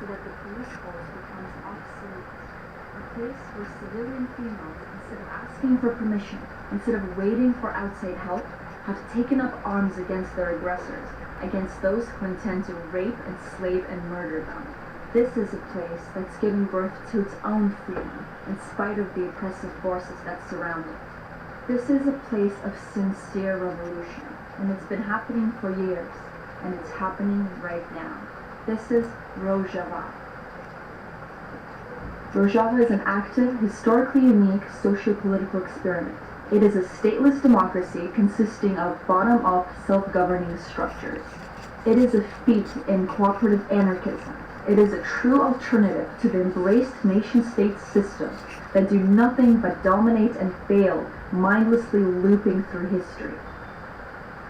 so that the police force becomes obsolete. A place where civilian females, instead of asking for permission, instead of waiting for outside help, have taken up arms against their aggressors, against those who intend to rape, enslave, and murder them. This is a place that's giving birth to its own freedom, in spite of the oppressive forces that surround it. This is a place of sincere revolution, and it's been happening for years, and it's happening right now. This is Rojava. Rojava is an active, historically unique socio-political experiment. It is a stateless democracy consisting of bottom-up, self-governing structures. It is a feat in cooperative anarchism. It is a true alternative to the embraced nation-state systems that do nothing but dominate and fail, mindlessly looping through history.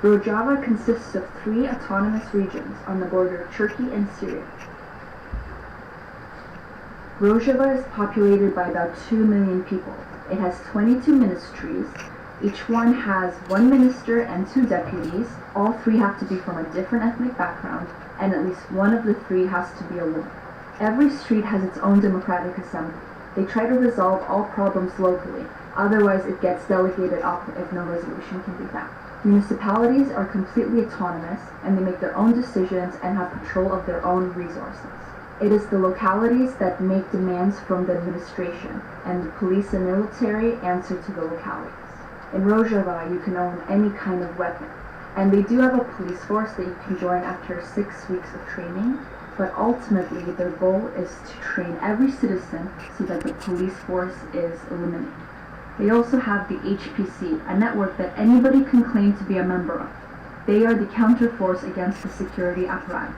Rojava consists of 3 autonomous regions on the border of Turkey and Syria. Rojava is populated by about 2 million people. It has 22 ministries. Each one has 1 minister and 2 deputies. All 3 have to be from a different ethnic background, and at least one of the 3 has to be a woman. Every street has its own democratic assembly. They try to resolve all problems locally, otherwise it gets delegated up if no resolution can be found. Municipalities are completely autonomous, and they make their own decisions and have control of their own resources. It is the localities that make demands from the administration, and the police and military answer to the localities. In Rojava, you can own any kind of weapon, and they do have a police force that you can join after 6 weeks of training, but ultimately their goal is to train every citizen so that the police force is eliminated. They also have the HPC, a network that anybody can claim to be a member of. They are the counterforce against the security apparatus.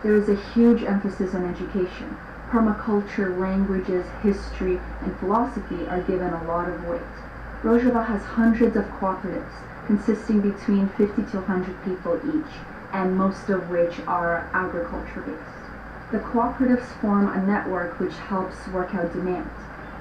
There is a huge emphasis on education. Permaculture, languages, history, and philosophy are given a lot of weight. Rojava has hundreds of cooperatives, consisting between 50 to 100 people each, and most of which are agriculture-based. The cooperatives form a network which helps work out demand.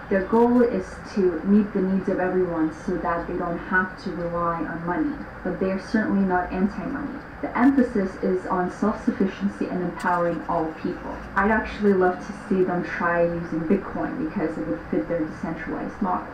Their goal is to meet the needs of everyone so that they don't have to rely on money, but they are certainly not anti-money. The emphasis is on self-sufficiency and empowering all people. I'd actually love to see them try using Bitcoin because it would fit their decentralized model.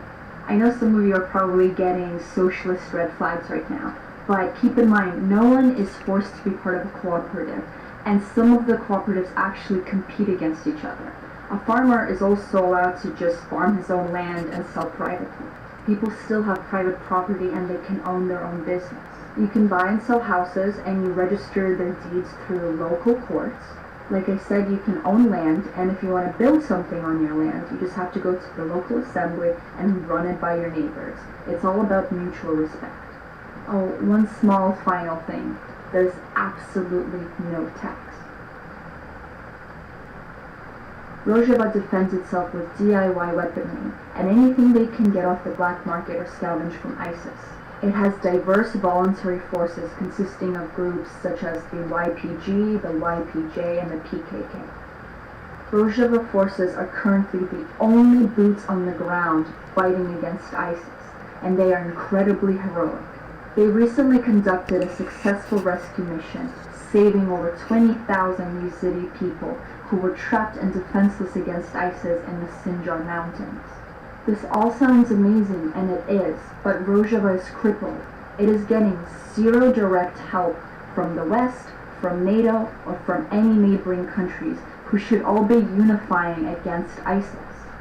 I know some of you are probably getting socialist red flags right now, but keep in mind, no one is forced to be part of a cooperative, and some of the cooperatives actually compete against each other. A farmer is also allowed to just farm his own land and sell privately. People still have private property and they can own their own business. You can buy and sell houses and you register their deeds through local courts. Like I said, you can own land, and if you want to build something on your land, you just have to go to the local assembly and run it by your neighbors. It's all about mutual respect. Oh, one small final thing. There's absolutely no tax. Rojava defends itself with DIY weaponry and anything they can get off the black market or scavenge from ISIS. It has diverse voluntary forces consisting of groups such as the YPG, the YPJ, and the PKK. Rojava forces are currently the only boots on the ground fighting against ISIS, and they are incredibly heroic. They recently conducted a successful rescue mission, saving over 20,000 Yazidi people who were trapped and defenseless against ISIS in the Sinjar Mountains. This all sounds amazing, and it is, but Rojava is crippled. It is getting zero direct help from the West, from NATO, or from any neighboring countries who should all be unifying against ISIS.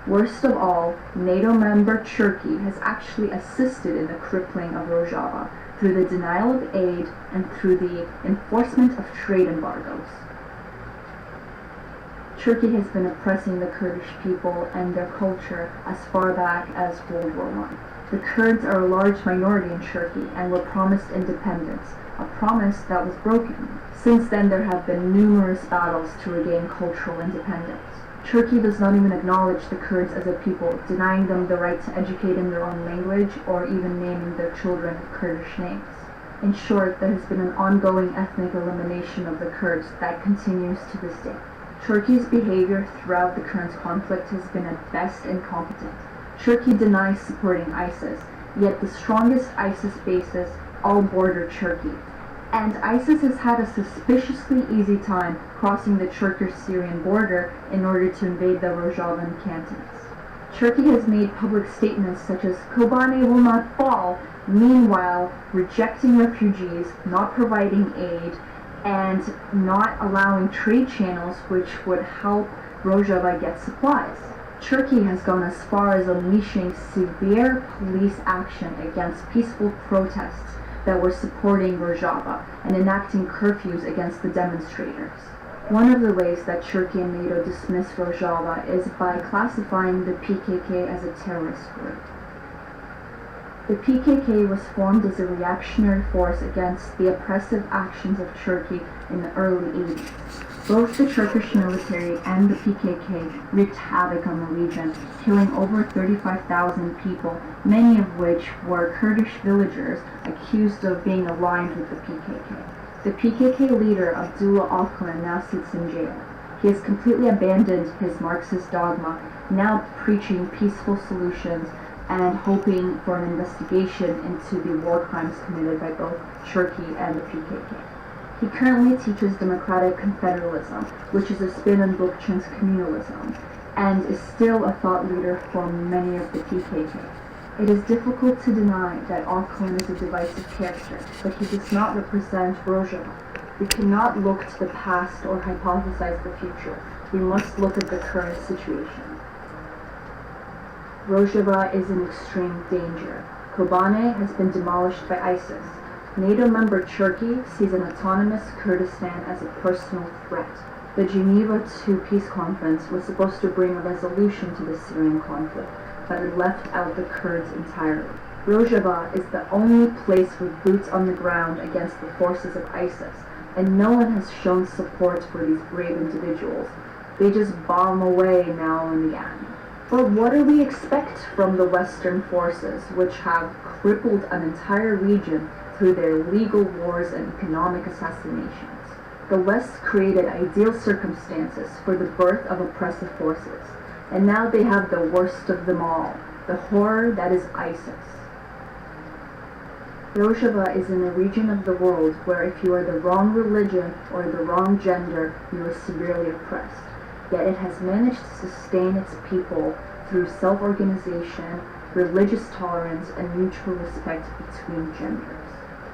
Worst of all, NATO member Turkey has actually assisted in the crippling of Rojava through the denial of aid and through the enforcement of trade embargoes. Turkey has been oppressing the Kurdish people and their culture as far back as World War I. The Kurds are a large minority in Turkey and were promised independence, a promise that was broken. Since then, there have been numerous battles to regain cultural independence. Turkey does not even acknowledge the Kurds as a people, denying them the right to educate in their own language or even naming their children Kurdish names. In short, there has been an ongoing ethnic elimination of the Kurds that continues to this day. Turkey's behavior throughout the current conflict has been at best incompetent. Turkey denies supporting ISIS, yet the strongest ISIS bases all border Turkey. And ISIS has had a suspiciously easy time crossing the Turkish-Syrian border in order to invade the Rojavan cantons. Turkey has made public statements such as Kobane will not fall, meanwhile rejecting refugees, not providing aid, and not allowing trade channels which would help Rojava get supplies. Turkey has gone as far as unleashing severe police action against peaceful protests that were supporting Rojava and enacting curfews against the demonstrators. One of the ways that Turkey and NATO dismiss Rojava is by classifying the PKK as a terrorist group. The PKK was formed as a reactionary force against the oppressive actions of Turkey in the early 80s. Both the Turkish military and the PKK wreaked havoc on the region, killing over 35,000 people, many of which were Kurdish villagers accused of being aligned with the PKK. The PKK leader Abdullah Öcalan now sits in jail. He has completely abandoned his Marxist dogma, now preaching peaceful solutions and hoping for an investigation into the war crimes committed by both Turkey and the PKK. He currently teaches democratic confederalism, which is a spin on Bookchin's communalism, and is still a thought leader for many of the PKK. It is difficult to deny that Öcalan is a divisive character, but he does not represent Rojava. We cannot look to the past or hypothesize the future. We must look at the current situation. Rojava is in extreme danger. Kobane has been demolished by ISIS. NATO member Turkey sees an autonomous Kurdistan as a personal threat. The Geneva II peace conference was supposed to bring a resolution to the Syrian conflict, but it left out the Kurds entirely. Rojava is the only place with boots on the ground against the forces of ISIS, and no one has shown support for these brave individuals. They just bomb away now and again. But what do we expect from the Western forces, which have crippled an entire region through their legal wars and economic assassinations? The West created ideal circumstances for the birth of oppressive forces, and now they have the worst of them all, the horror that is ISIS. Rojava is in a region of the world where if you are the wrong religion or the wrong gender, you are severely oppressed. Yet it has managed to sustain its people through self-organization, religious tolerance, and mutual respect between genders.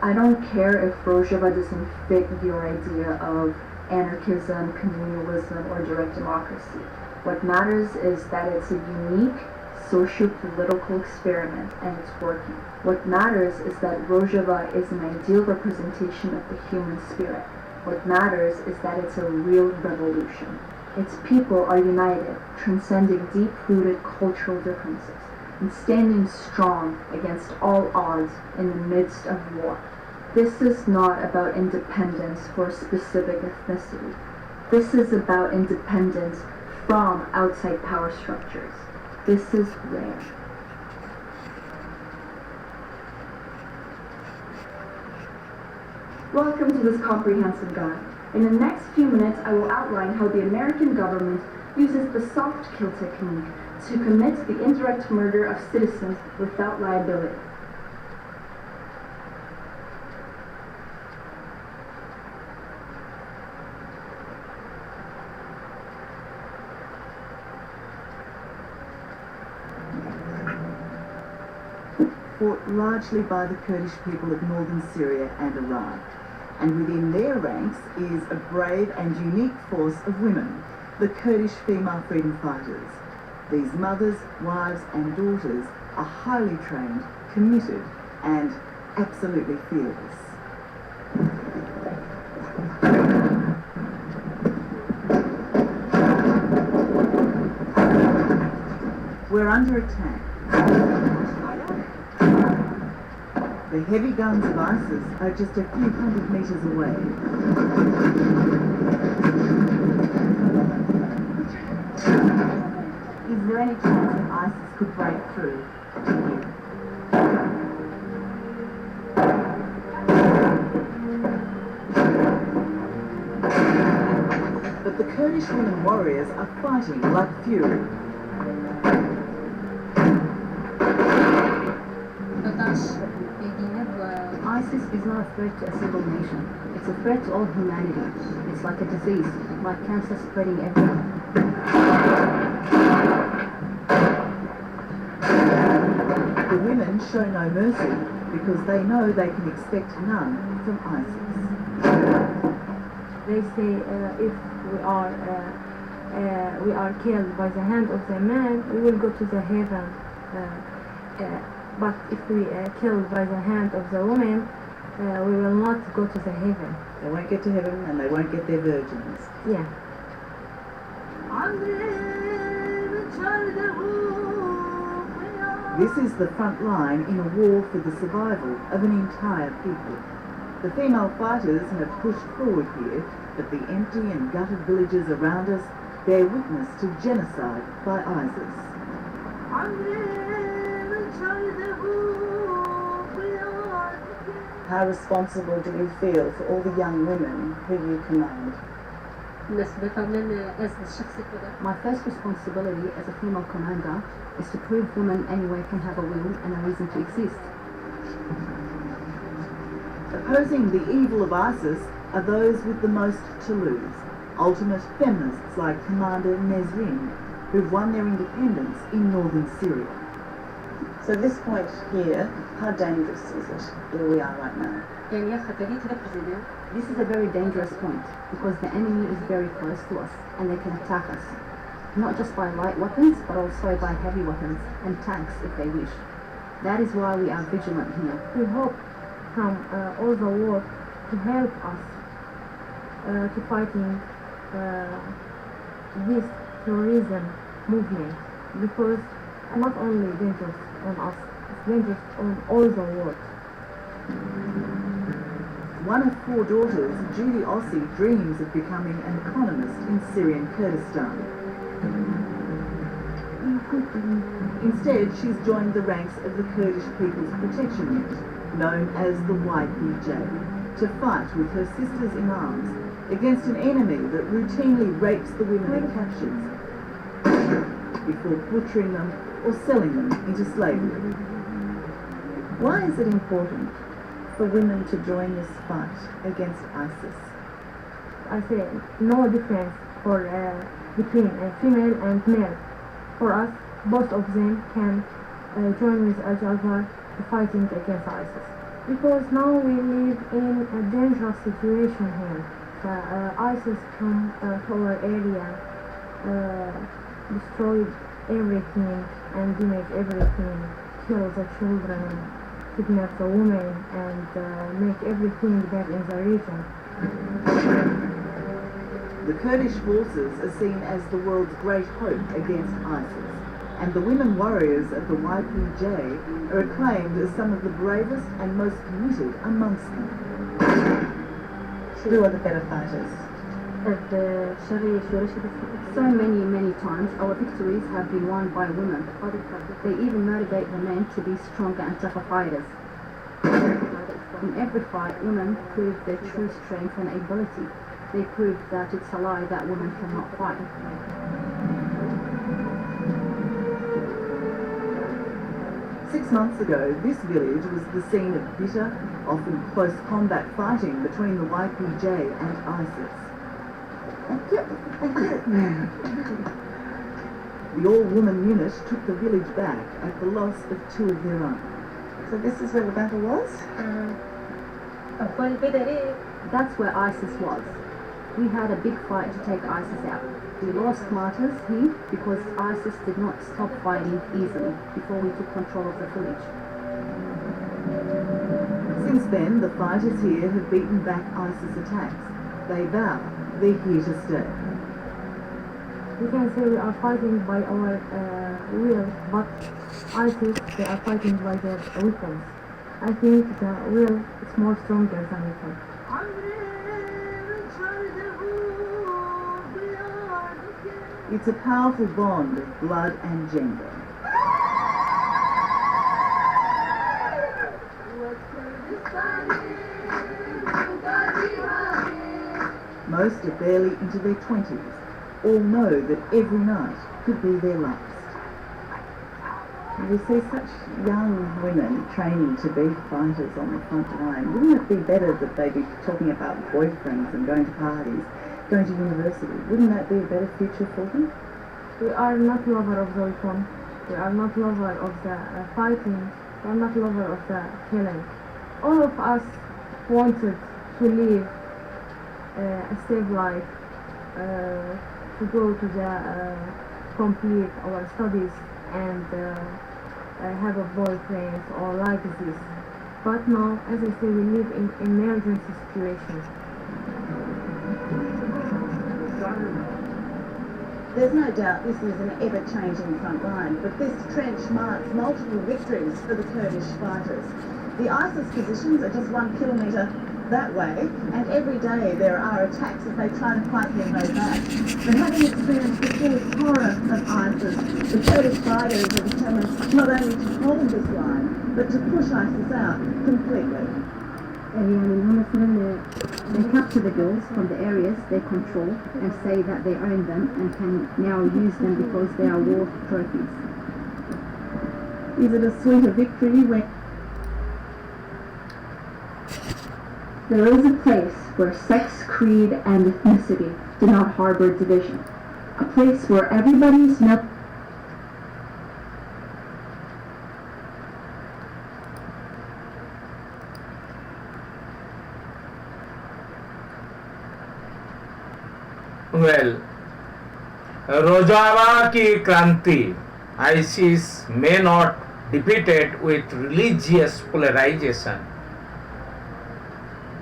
I don't care if Rojava doesn't fit your idea of anarchism, communalism, or direct democracy. What matters is that it's a unique socio-political experiment and it's working. What matters is that Rojava is an ideal representation of the human spirit. What matters is that it's a real revolution. Its people are united, transcending deep-rooted cultural differences, and standing strong against all odds in the midst of war. This is not about independence for a specific ethnicity. This is about independence from outside power structures. This is rare. Welcome to this comprehensive guide. In the next few minutes, I will outline how the American government uses the soft kill technique to commit the indirect murder of citizens without liability. Fought largely by the Kurdish people of northern Syria and Iraq. And within their ranks is a brave and unique force of women, the Kurdish female freedom fighters. These mothers, wives and daughters are highly trained, committed and absolutely fearless. We're under attack. The heavy guns of ISIS are just a few hundred meters away. Is there any chance that ISIS could break through? But the Kurdish women warriors are fighting like fury. ISIS is not a threat to a single nation. It's a threat to all humanity. It's like a disease, like cancer spreading everywhere. The women show no mercy because they know they can expect none from ISIS. They say if we are killed by the hand of the man, we will go to the heaven. But if we are killed by the hand of the woman, we will not go to the heaven. They won't get to heaven and they won't get their virgins. Yeah. This is the front line in a war for the survival of an entire people. The female fighters have pushed forward here, but the empty and gutted villages around us bear witness to genocide by ISIS. How responsible do you feel for all the young women who you command? My first responsibility as a female commander is to prove women anywhere can have a will and a reason to exist. Opposing the evil of ISIS are those with the most to lose, ultimate feminists like Commander Nesrin, who've won their independence in northern Syria. So this point here, how dangerous is it where we are right now? This is a very dangerous point because the enemy is very close to us and they can attack us. Not just by light weapons, but also by heavy weapons and tanks if they wish. That is why we are vigilant here. We hope from all the world to help us to fighting this terrorism movement, because not only dangerous on us, it's dangerous on all the world. One of 4 daughters, Judy Ossie, dreams of becoming an economist in Syrian Kurdistan. Instead, she's joined the ranks of the Kurdish People's Protection Unit, known as the YPJ, to fight with her sisters in arms against an enemy that routinely rapes the women it captures before butchering them or selling them into slavery. Why is it important for women to join this fight against ISIS? I say no difference for between female and male. For us, both of them can join with each other to fighting against ISIS. Because now we live in a dangerous situation here. ISIS come to our area, destroy everything and damage everything, kill the children, kidnap the women, and make everything bad in the region. The Kurdish forces are seen as the world's great hope against ISIS, and the women warriors of the YPJ are acclaimed as some of the bravest and most committed amongst them. Who are the better fighters? So many times our victories have been won by women. They even motivate the men to be stronger and tougher fighters. In every fight, women prove their true strength and ability. They prove that it's a lie that women cannot fight. 6 months ago, this village was the scene of bitter, often close combat fighting between the YPJ and ISIS. The all-woman unit took the village back at the loss of 2 of their own. So this is where the battle was? That's where ISIS was. We had a big fight to take ISIS out. We lost martyrs here because ISIS did not stop fighting easily before we took control of the village. Since then, the fighters here have beaten back ISIS attacks. They vow they're here to stay. We can say we are fighting by our will, but ISIS, they are fighting by their weapons. I think the will is more stronger than weapons. It's a powerful bond of blood and gender. Most are barely into their 20s. All know that every night could be their last. We see such young women training to be fighters on the front line. Wouldn't it be better that they be talking about boyfriends and going to parties, going to university? Wouldn't that be a better future for them? We are not lover of the weapon. We are not lover of the fighting. We are not lover of the killing. All of us wanted to live a safe life, to go to the complete our studies and have a boyfriend or like this. But now, as I say, we live in emergency situation. There's no doubt this is an ever-changing front line, but this trench marks multiple victories for the Kurdish fighters. The ISIS positions are just 1 kilometre that way, and every day there are attacks as they try to fight their way back. But having experienced the full horror of ISIS, the Kurdish fighters are determined not only to hold this line, but to push ISIS out completely. They capture the girls from the areas they control and say that they own them and can now use them because they are war trophies. Is it a sweeter victory when There is a place where sex, creed, and ethnicity do not harbor division. A place where everybody's met. Well, Rojava की क्रांति ISIS may not defeated with religious polarization.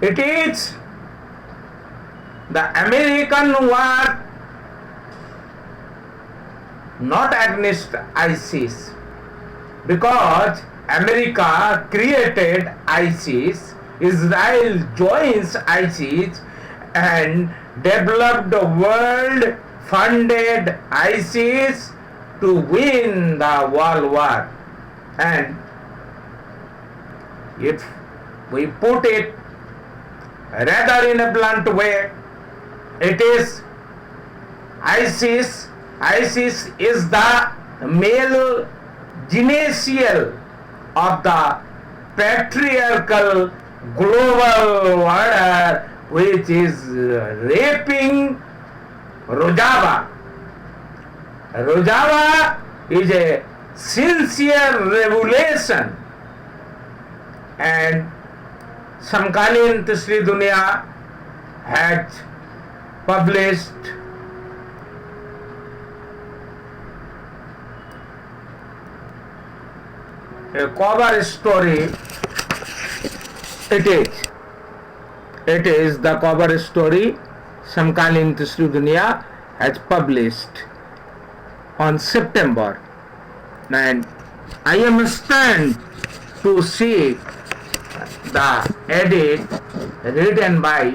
It is the American war not against ISIS, because America created ISIS, Israel joins ISIS and developed the world funded ISIS to win the world war. And if we put it rather in a blunt way, it is ISIS is the male genetial of the patriarchal global order, which is raping Rojava. Rojava is a sincere revelation, and समकालीन तीसरी दुनिया has published a cover story. It is the cover story समकालीन तीसरी दुनिया has published on September, and I am stunned to see the edit written by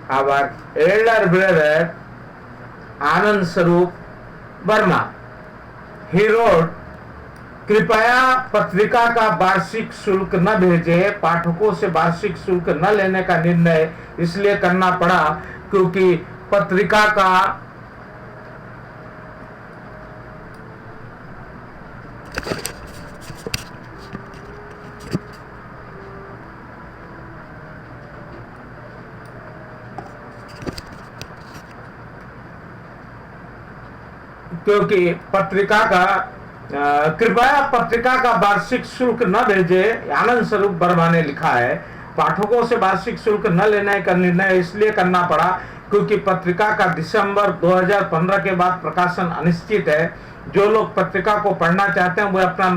our elder brother Anand Sarup Verma. He wrote, कृपया पत्रिका का वार्षिक शुल्क न भेजे। पाठकों से वार्षिक शुल्क न लेने का निर्णय इसलिए करना पड़ा क्योंकि पत्रिका का कृपया पत्रिका का वार्षिक शुल्क न भेजे। आनंद स्वरूप वर्मा ने लिखा है, पाठकों से वार्षिक शुल्क न लेने का निर्णय इसलिए करना पड़ा क्योंकि पत्रिका का दिसंबर 2015 के बाद प्रकाशन अनिश्चित है। जो लोग पत्रिका को पढ़ना चाहते हैं वे अपना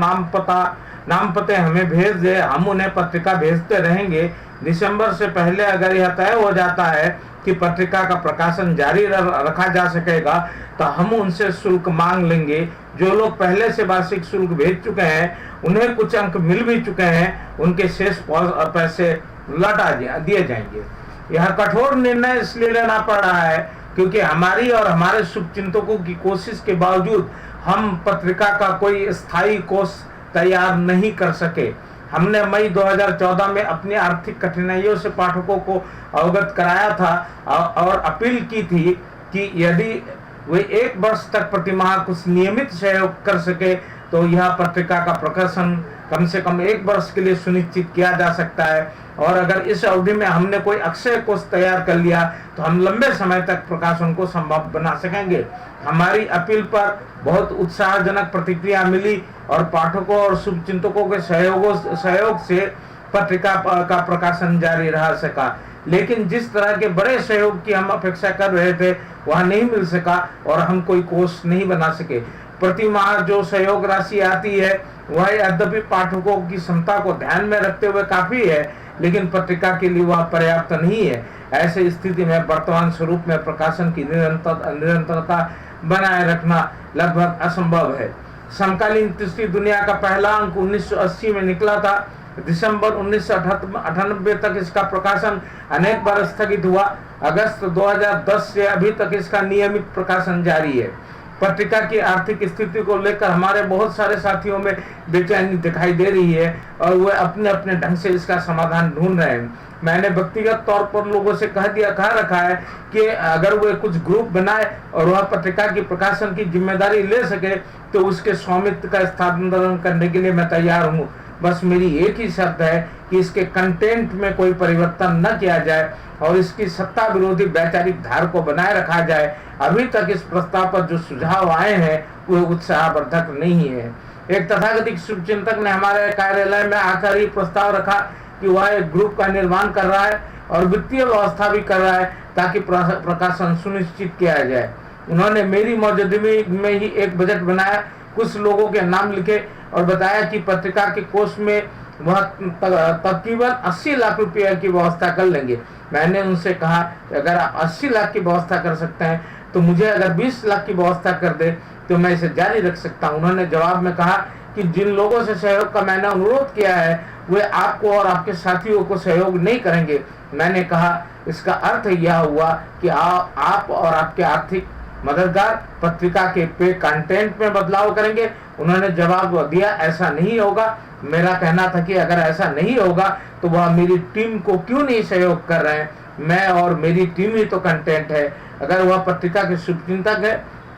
नाम पते हमें भेज दे, हम उन्हें पत्रिका भेजते रहेंगे। दिसंबर से पहले अगर यह तय हो जाता है कि पत्रिका का प्रकाशन जारी रखा जा सकेगा तो हम उनसे शुल्क मांग लेंगे। जो लोग पहले से वार्षिक शुल्क भेज चुके हैं उन्हें कुछ अंक मिल भी चुके हैं, उनके शेष पैसे लौटा दिए जाएंगे। यह कठोर निर्णय इसलिए लेना पड़ रहा है क्योंकि हमारी और हमारे शुभचिंतकों की कोशिश के बावजूद हम पत्रिका का कोई स्थायी कोष तैयार नहीं कर सके। हमने मई 2014 में अपनी आर्थिक कठिनाइयों से पाठकों को अवगत कराया था और अपील की थी कि यदि वे 1 वर्ष तक प्रतिमाह कुछ नियमित सहयोग कर सके तो यह पत्रिका का प्रकाशन कम से कम 1 वर्ष के लिए सुनिश्चित किया जा सकता है। और अगर इस अवधि में हमने कोई अक्षय कोष तैयार कर लिया तो हम लंबे समय तक प्रकाशन को संभव बना सकेंगे। हमारी अपील पर बहुत उत्साहजनक प्रतिक्रिया मिली और पाठकों और शुभचिंतकों के सहयोग से पत्रिका का प्रकाशन जारी रह सका। लेकिन जिस तरह के बड़े सहयोग की हम अपेक्षा कर रहे थे वह नहीं मिल सका और हम कोई कोष नहीं बना सके। प्रति माह जो सहयोग राशि आती है वह यद्यपि पाठकों की क्षमता को ध्यान में रखते हुए काफी है, लेकिन पत्रिका के लिए वह पर्याप्त नहीं है। ऐसे स्थिति में वर्तमान स्वरूप में प्रकाशन की निरंतरता बनाए रखना लगभग असंभव है। समकालीन तीसरी दुनिया का पहला अंक 1980 में निकला था। दिसंबर 1998 तक इसका प्रकाशन अनेक बार स्थगित हुआ। अगस्त 2010 से अभी तक इसका नियमित प्रकाशन जारी है। पत्रिका की आर्थिक स्थिति को लेकर हमारे बहुत सारे साथियों में बेचैनी दिखाई दे रही है और वे अपने अपने ढंग से इसका समाधान ढूंढ रहे हैं। मैंने व्यक्तिगत तौर पर लोगों से कह रखा है कि अगर वे कुछ ग्रुप बनाए और वह पत्रिका की प्रकाशन की जिम्मेदारी ले सके तो उसके स्वामित्व का स्थानांतरण करने के लिए मैं तैयार हूँ। बस मेरी एक ही शर्त है कि इसके कंटेंट में कोई परिवर्तन न किया जाए और इसकी सत्ता विरोधी वैचारिक धार को बनाए रखा जाए। अभी तक इस प्रस्ताव पर जो सुझाव आए हैं वे उत्साहवर्धक नहीं है। एक तथाकथित शुभचिंतक ने हमारे कार्यालय में आकर ही प्रस्ताव रखा कि वह एक ग्रुप का निर्माण कर रहा है और वित्तीय व्यवस्था भी कर रहा है ताकि प्रकाशन सुनिश्चित किया जाए। उन्होंने मेरी मौजूदगी में ही एक बजट बनाया, कुछ लोगों के नाम लिखे और बताया कि पत्रिका के कोष में वह तकरीबन 80 लाख रुपए की व्यवस्था कर लेंगे। मैंने उनसे कहा अगर आप 80 लाख की व्यवस्था कर सकते हैं तो मुझे अगर 20 लाख की व्यवस्था कर दे तो मैं इसे जारी रख सकता हूं। उन्होंने जवाब में कहा कि जिन लोगों से सहयोग का मैंने अनुरोध किया है वे आपको और आपके साथियों को सहयोग नहीं करेंगे। मैंने कहा इसका अर्थ यह हुआ कि आप और आपके आर्थिक मददगार पत्रिका के पे कंटेंट में बदलाव करेंगे। उन्होंने जवाब दिया ऐसा नहीं होगा। मेरा कहना था कि अगर ऐसा नहीं होगा तो वह मेरी टीम को क्यों नहीं सहयोग कर रहे हैं। मैं और मेरी टीम ही तो कंटेंट है। अगर वह पत्रिका के शुभचिंतक है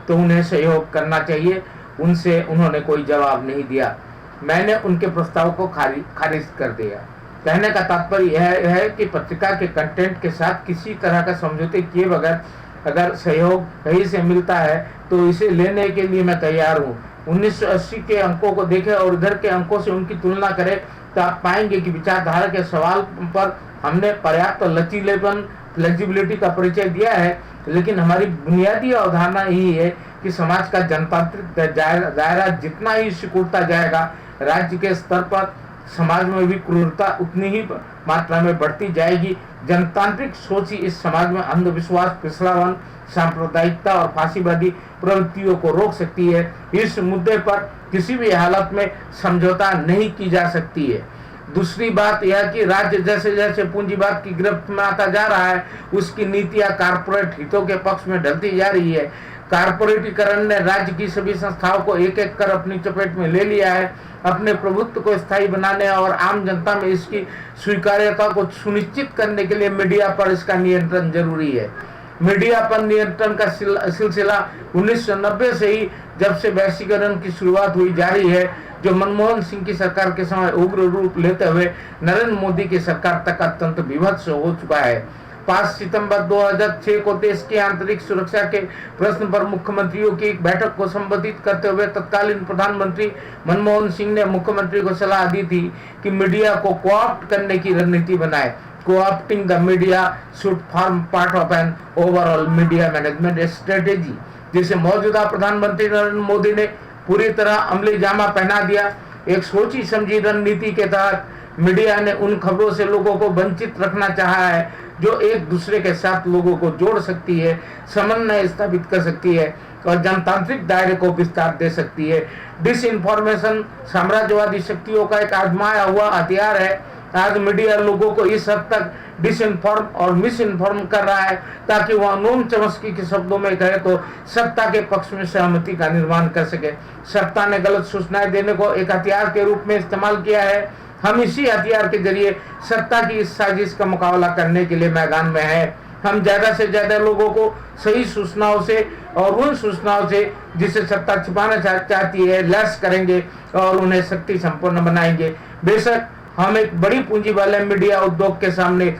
तो उन्हें सहयोग करना चाहिए। उनसे उन्होंने कोई जवाब नहीं दिया। मैंने उनके प्रस्ताव को खारिज कर दिया। कहने का तात्पर्य यह है कि पत्रिका के कंटेंट के साथ किसी तरह का समझौते किए बगैर अगर सहयोग कहीं से मिलता है तो इसे लेने के लिए मैं तैयार हूँ। 1980 के अंकों को देखें और इधर के अंकों से उनकी तुलना करें तो आप पाएंगे कि विचारधारा के सवाल पर हमने पर्याप्त लचीलेपन फ्लेक्सिबिलिटी का परिचय दिया है, लेकिन हमारी बुनियादी अवधारणा यही है कि समाज का जनतांत्रिक दायरा जितना ही सिकुड़ता जाएगा राज्य के स्तर पर समाज में भी क्रूरता उतनी ही मात्रा में बढ़ती जाएगी। जनतांत्रिक सोच ही इस समाज में अंधविश्वास, पिछड़ापन, सांप्रदायिकता और फांसीवादी प्रवृत्तियों को रोक सकती है। इस मुद्दे पर किसी भी हालत में समझौता नहीं की जा सकती है। दूसरी बात यह कि राज्य जैसे जैसे पूंजीवाद की गिरफ्त में आता जा रहा है उसकी नीतियां कारपोरेट हितों के पक्ष में ढलती जा रही है। कारपोरेटीकरण ने राज्य की सभी संस्थाओं को एक एक कर अपनी चपेट में ले लिया है। अपने प्रभुत्व को स्थायी बनाने और आम जनता में इसकी स्वीकार्यता को सुनिश्चित करने के लिए मीडिया पर इसका नियंत्रण जरूरी है। मीडिया पर नियंत्रण का सिलसिला 1990 से ही जब से वैश्वीकरण की शुरुआत हुई जारी है, जो मनमोहन सिंह की सरकार के समय उग्र रूप लेते हुए नरेंद्र मोदी की सरकार तक अत्यंत विभत्स हो चुका है। 5 सितंबर 2006 को देश की आंतरिक सुरक्षा के प्रश्न पर मुख्यमंत्रियों की एक बैठक को संबोधित करते हुए तत्कालीन प्रधानमंत्री मनमोहन सिंह ने मुख्यमंत्री को सलाह दी थी कि मीडिया को कोऑप्ट करने की रणनीति बनाए। Co-opting the media should form part of an overall media management strategy, जिसे मौजूदा प्रधानमंत्री नरेंद्र मोदी ने पूरी तरह अमली जामा पहना दिया। एक सोची समझी रणनीति के तहत मीडिया ने उन खबरों से लोगों को वंचित रखना चाहा है जो एक दूसरे के साथ लोगों को जोड़ सकती है, समन्वय स्थापित कर सकती है और जनतांत्रिक दायरे को विस्तार दे सकती है। डिसइंफॉर्मेशन साम्राज्यवादी शक्तियों का एक आजमाया हुआ हथियार है। आज मीडिया लोगों को इस हद तक डिसइंफॉर्म और मिस इन्फॉर्म कर रहा है ताकि वह नोम चमस्की के शब्दों में कहे तो सत्ता के पक्ष में सहमति का निर्माण कर सके। सत्ता ने गलत सूचनाएं देने को एक हथियार के रूप में इस्तेमाल किया है। हम इसी हथियार के जरिए सत्ता की इस साजिश का मुकाबला करने के लिए मैदान में हैं। हम ज्यादा से ज्यादा लोगों को सही सूचनाओं से और उन सूचनाओं से जिसे सत्ता छिपाना चाहती है लैस करेंगे और उन्हें शक्ति संपन्न बनाएंगे। बेशक हम एक बड़ी पूंजी वाले मीडिया उद्योग के सामने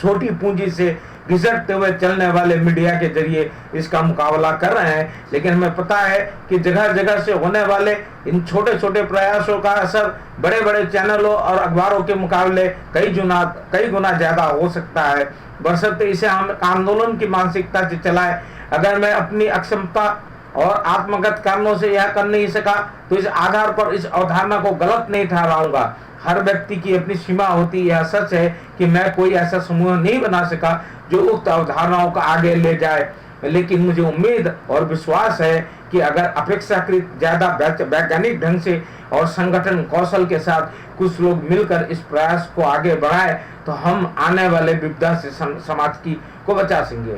छोटी पूंजी से घिसटते हुए चलने वाले मीडिया के जरिए इसका मुकाबला कर रहे हैं, लेकिन हमें पता है कि जगह जगह से होने वाले इन छोटे छोटे प्रयासों का असर बड़े बड़े चैनलों और अखबारों के मुकाबले कई गुना ज्यादा हो सकता है, बशर्ते इसे हम आंदोलन की मानसिकता से चलाएं। अगर मैं अपनी अक्षमता और आत्मगत कारणों से यह कर नहीं सका तो इस आधार पर इस अवधारणा को गलत नहीं ठहराऊंगा। हर व्यक्ति की अपनी सीमा होती है। यह सच है कि मैं कोई ऐसा समूह नहीं बना सका जो उक्त अवधारणाओं का आगे ले जाए, लेकिन मुझे उम्मीद और विश्वास है कि अगर अपेक्षाकृत ज्यादा वैज्ञानिक ढंग से और संगठन कौशल के साथ कुछ लोग मिलकर इस प्रयास को आगे बढ़ाए तो हम आने वाले विपदा से समाज को बचा सकेंगे।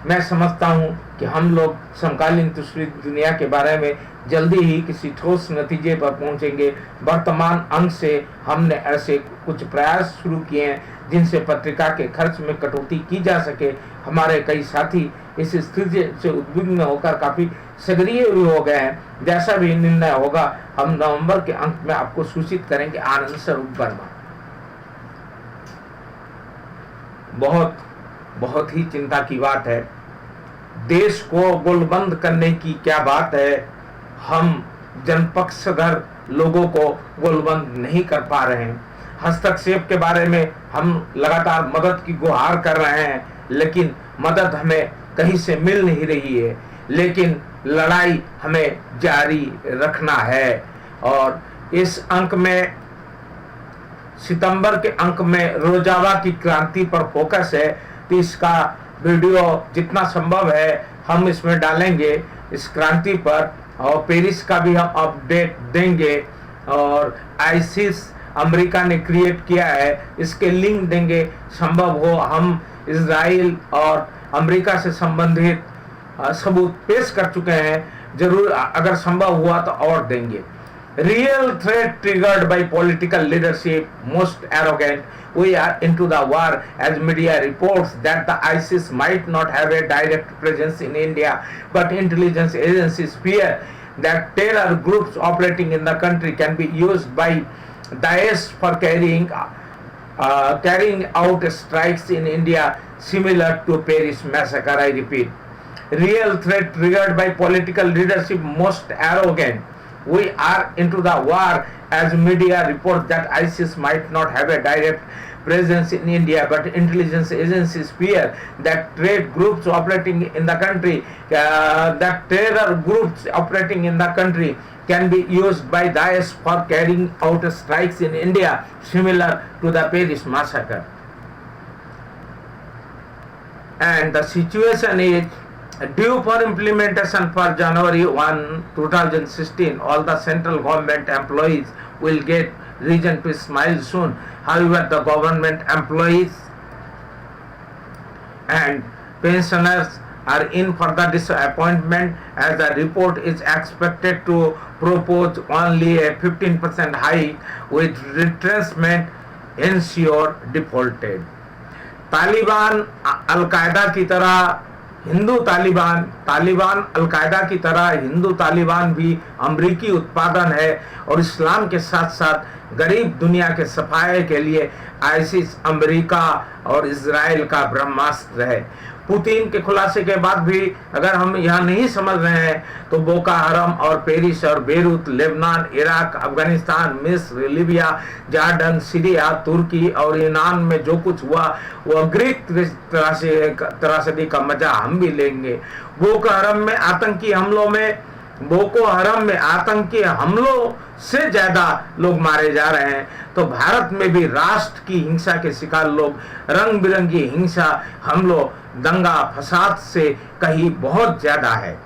मैं समझता हूं कि हम लोग समकालीन दूसरी दुनिया के बारे में जल्दी ही किसी ठोस नतीजे पर पहुंचेंगे। वर्तमान अंक से हमने ऐसे कुछ प्रयास शुरू किए हैं जिनसे पत्रिका के खर्च में कटौती की जा सके। हमारे कई साथी इस स्थिति से उद्विग्न होकर काफी सक्रिय भी हो गए हैं। जैसा भी निर्णय होगा हम नवंबर के अंक में आपको सूचित करेंगे। आनंद स्वरूप वर्मा। बहुत ही चिंता की बात है। देश को गोलबंद करने की क्या बात है, हम जनपक्षधर लोगों को गोलबंद नहीं कर पा रहे हैं। हस्तक्षेप के बारे में हम लगातार मदद की गुहार कर रहे हैं, लेकिन मदद हमें कहीं से मिल नहीं रही है। लेकिन लड़ाई हमें जारी रखना है। और इस अंक में, सितंबर के अंक में रोजावा की क्रांति पर फोकस है, तो इसका वीडियो जितना संभव है हम इसमें डालेंगे इस क्रांति पर, और पेरिस का भी हम अपडेट देंगे। और आईसिस अमेरिका ने क्रिएट किया है, इसके लिंक देंगे। संभव हो हम इजराइल और अमेरिका से संबंधित सबूत पेश कर चुके हैं, जरूर अगर संभव हुआ तो और देंगे। Real threat triggered by political leadership, most arrogant. We are into the war as media reports that the ISIS might not have a direct presence in India, but intelligence agencies fear that terror groups operating in the country can be used by Daesh for carrying out strikes in India similar to Paris massacre. I repeat, real threat triggered by political leadership, most arrogant. We are into the war as media reports that ISIS might not have a direct presence in India, but intelligence agencies fear that terror groups operating in the country can be used by Daesh for carrying out strikes in India similar to the Paris massacre. And the situation is due for implementation for January 1, 2016. All the central government employees will get reason to smile soon. However, the government employees and pensioners are in for the disappointment, as the report is expected to propose only a 15% hike with retrenchment ensure defaulted. Taliban al Qaeda की तरह Hindu Taliban al Qaeda की तरह हिंदू तालिबान भी अमरीकी उत्पादन है और इस्लाम के साथ साथ गरीब दुनिया के सफाये के लिए आईसिस अमरीका और इजराइल का ब्रह्मास्त्र है। पुतिन के खुलासे के बाद भी अगर हम यह नहीं समझ रहे हैं तो बोको हराम और पेरिस और बेरूत, लेबनान, इराक, अफगानिस्तान, मिस्र, लीबिया, जॉर्डन, सीरिया, तुर्की और ईरान में जो कुछ हुआ वह ग्रीक त्रासदी का मजा हम भी लेंगे। बोको हराम में आतंकी हमलों से ज्यादा लोग मारे जा रहे हैं, तो भारत में भी राष्ट्र की हिंसा के शिकार लोग रंग बिरंगी हिंसा हमलों, दंगा फसाद से कहीं बहुत ज्यादा है।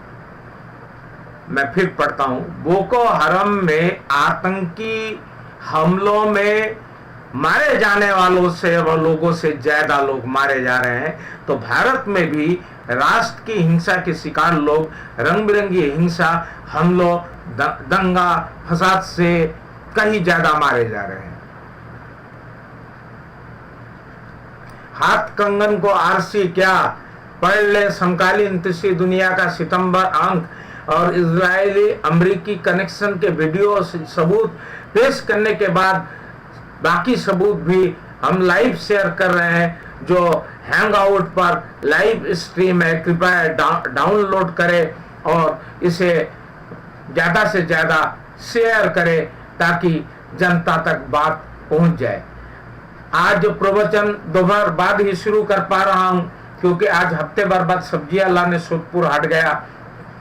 मैं फिर पढ़ता हूं, बोको हराम में आतंकी हमलों में मारे जाने वालों से व लोगों से ज्यादा लोग मारे जा रहे हैं, तो भारत में भी राष्ट्र की हिंसा के शिकार लोग रंग बिरंगी हिंसा हमलों, दंगा फसाद से कहीं ज्यादा मारे जा रहे हैं। हाथ कंगन को आरसी क्या, पढ़ ले समकालीन तीसरी दुनिया का सितंबर अंक और इजरायली अमेरिकी कनेक्शन के वीडियो सबूत पेश करने के बाद बाकी सबूत भी हम लाइव शेयर कर रहे हैं जो हैंगआउट पर लाइव स्ट्रीम है। कृपया डाउनलोड करें और इसे ज्यादा से ज्यादा शेयर करें ताकि जनता तक बात पहुंच जाए। आज जो प्रवचन दोपहर बाद ही शुरू कर पा रहा हूं क्योंकि आज हफ्ते भर बाद सब्जियां लाने सोदपुर हट गया,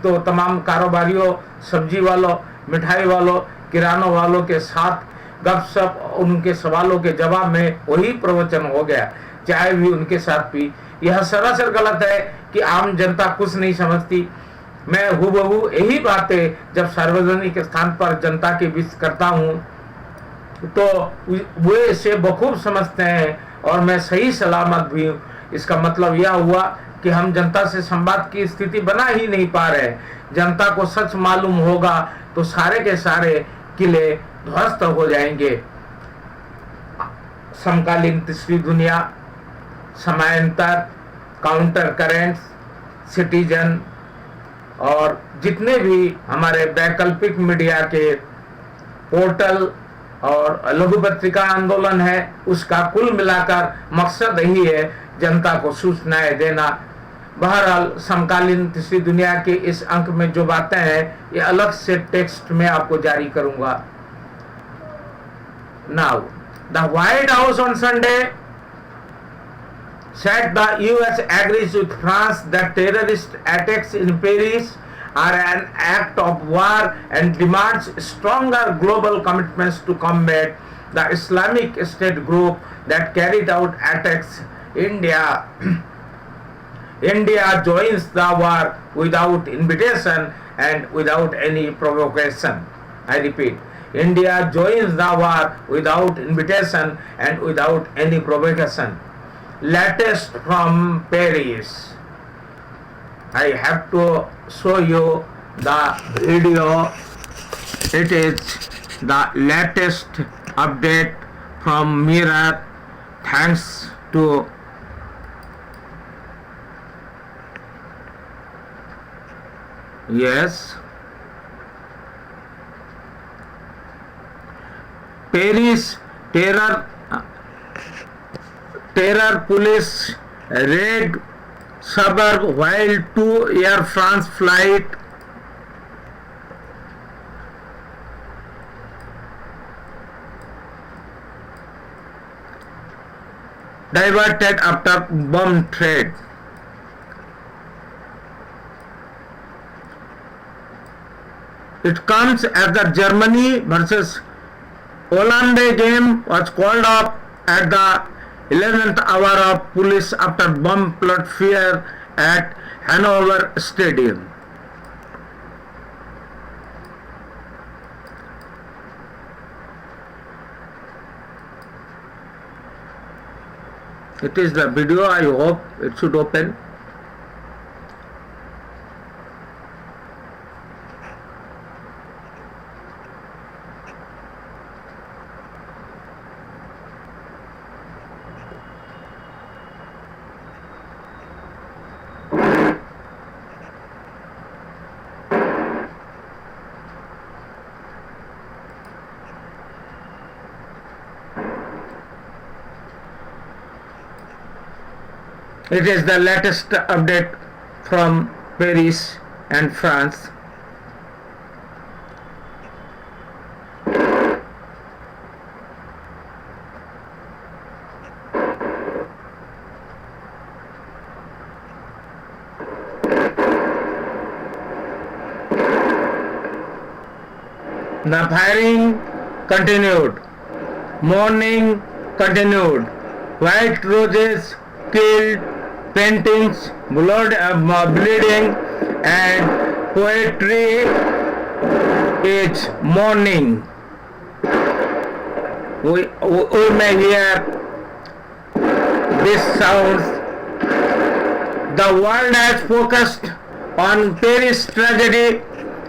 तो तमाम कारोबारियों, सब्जी वालों, मिठाई वालों, किरानों वालों के साथ गपशप, उनके सवालों के जवाब में वही प्रवचन हो गया, चाय भी उनके साथ पी। यह सरासर गलत है कि आम जनता कुछ नहीं समझती। मैं हूबहू यही बातें जब सार्वजनिक स्थान पर जनता के बीच करता हूं तो वे इसे बखूब समझते हैं और मैं सही सलामत भी हूं। इसका मतलब यह हुआ कि हम जनता से संवाद की स्थिति बना ही नहीं पा रहे। जनता को सच मालूम होगा तो सारे के सारे किले ध्वस्त हो जाएंगे। समकालीन तीसरी दुनिया, समानांतर, काउंटर करेंट्स, सिटीजन और जितने भी हमारे वैकल्पिक मीडिया के पोर्टल और लघु पत्रिका आंदोलन है, उसका कुल मिलाकर मकसद यही है जनता को सूचनाएं देना। बहरहाल समकालीन तीसरी दुनिया के इस अंक में जो बातें हैं ये अलग से टेक्स्ट में आपको जारी करूंगा। Now the white house on Sunday said the US agrees with France that terrorist attacks in Paris are an act of war and demands stronger global commitments to combat the Islamic State group that carried out attacks. India joins the war without invitation and without any provocation. I repeat, India joins the war without invitation and without any provocation. Latest from Paris. I have to show you the video. It is the latest update from Mirror. Thanks to Paris terror police raid suburb while two Air France flight diverted after bomb threat. It comes as the Germany versus Holland game was called off at the 11th hour of police after bomb plot fear at Hanover Stadium. It is the video. I hope it should open. It is the latest update from Paris and France. The firing continued. Mourning continued. White roses killed, paintings, bleeding, and poetry is mourning. We may hear these sounds. The world has focused on Paris tragedy.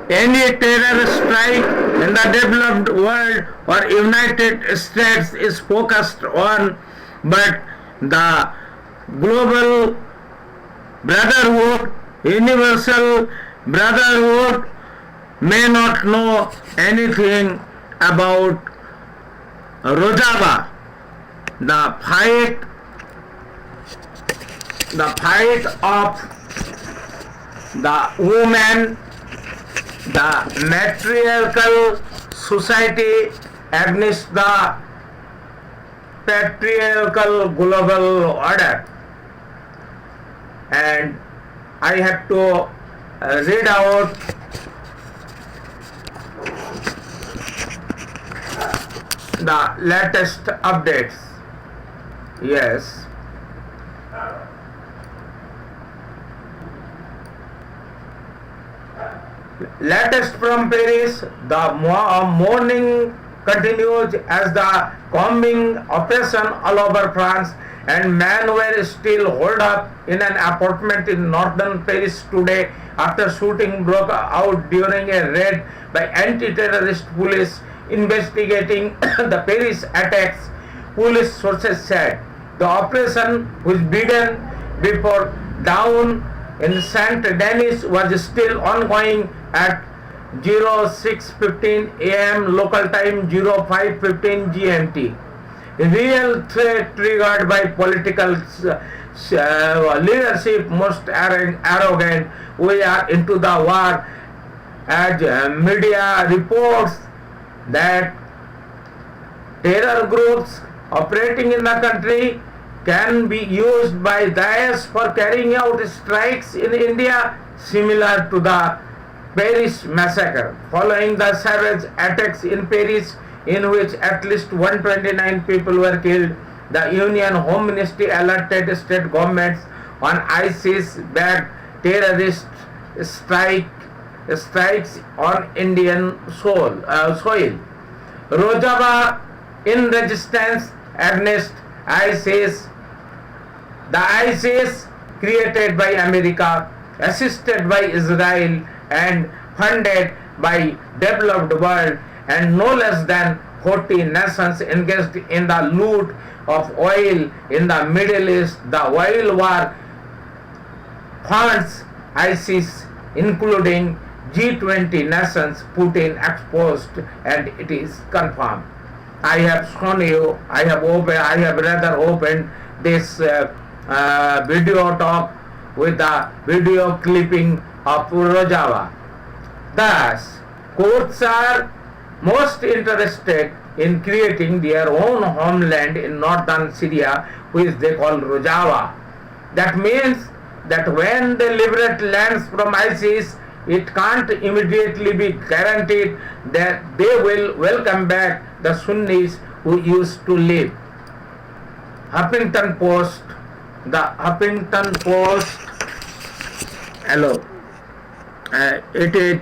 Any terror strike in the developed world or United States is focused on, but the global brotherhood, universal brotherhood may not know anything about Rojava, the fight of the woman, the matriarchal society against the patriarchal global order. And I have to read out the latest updates. Yes. Latest from Paris, the mourning continues as the combing operation all over France, and men were still holed up in an apartment in northern Paris today after shooting broke out during a raid by anti-terrorist police investigating the Paris attacks. Police sources said the operation, which began before dawn in Saint Denis, was still ongoing at 06:15 a.m. local time, 05:15 GMT. Real threat triggered by political leadership most arrogant. We are into the war, as media reports that terror groups operating in the country can be used by Daesh for carrying out strikes in India, similar to the Paris massacre. Following the savage attacks in Paris, in which at least 129 people were killed, the Union Home Ministry alerted state governments on ISIS-backed terrorist strikes on Indian soil. Rojava in resistance against ISIS. The ISIS, created by America, assisted by Israel, and funded by developed world, and no less than 40 nations engaged in the loot of oil in the Middle East. The oil war funds ISIS, including G20 nations. Putin exposed, and it is confirmed. I have shown you, I have rather opened this video talk with the video clipping of Rojava. Thus, courts are most interested in creating their own homeland in northern Syria, which they call Rojava. That means that when they liberate lands from ISIS, it can't immediately be guaranteed that they will welcome back the Sunnis who used to live. Huffington Post, hello, it is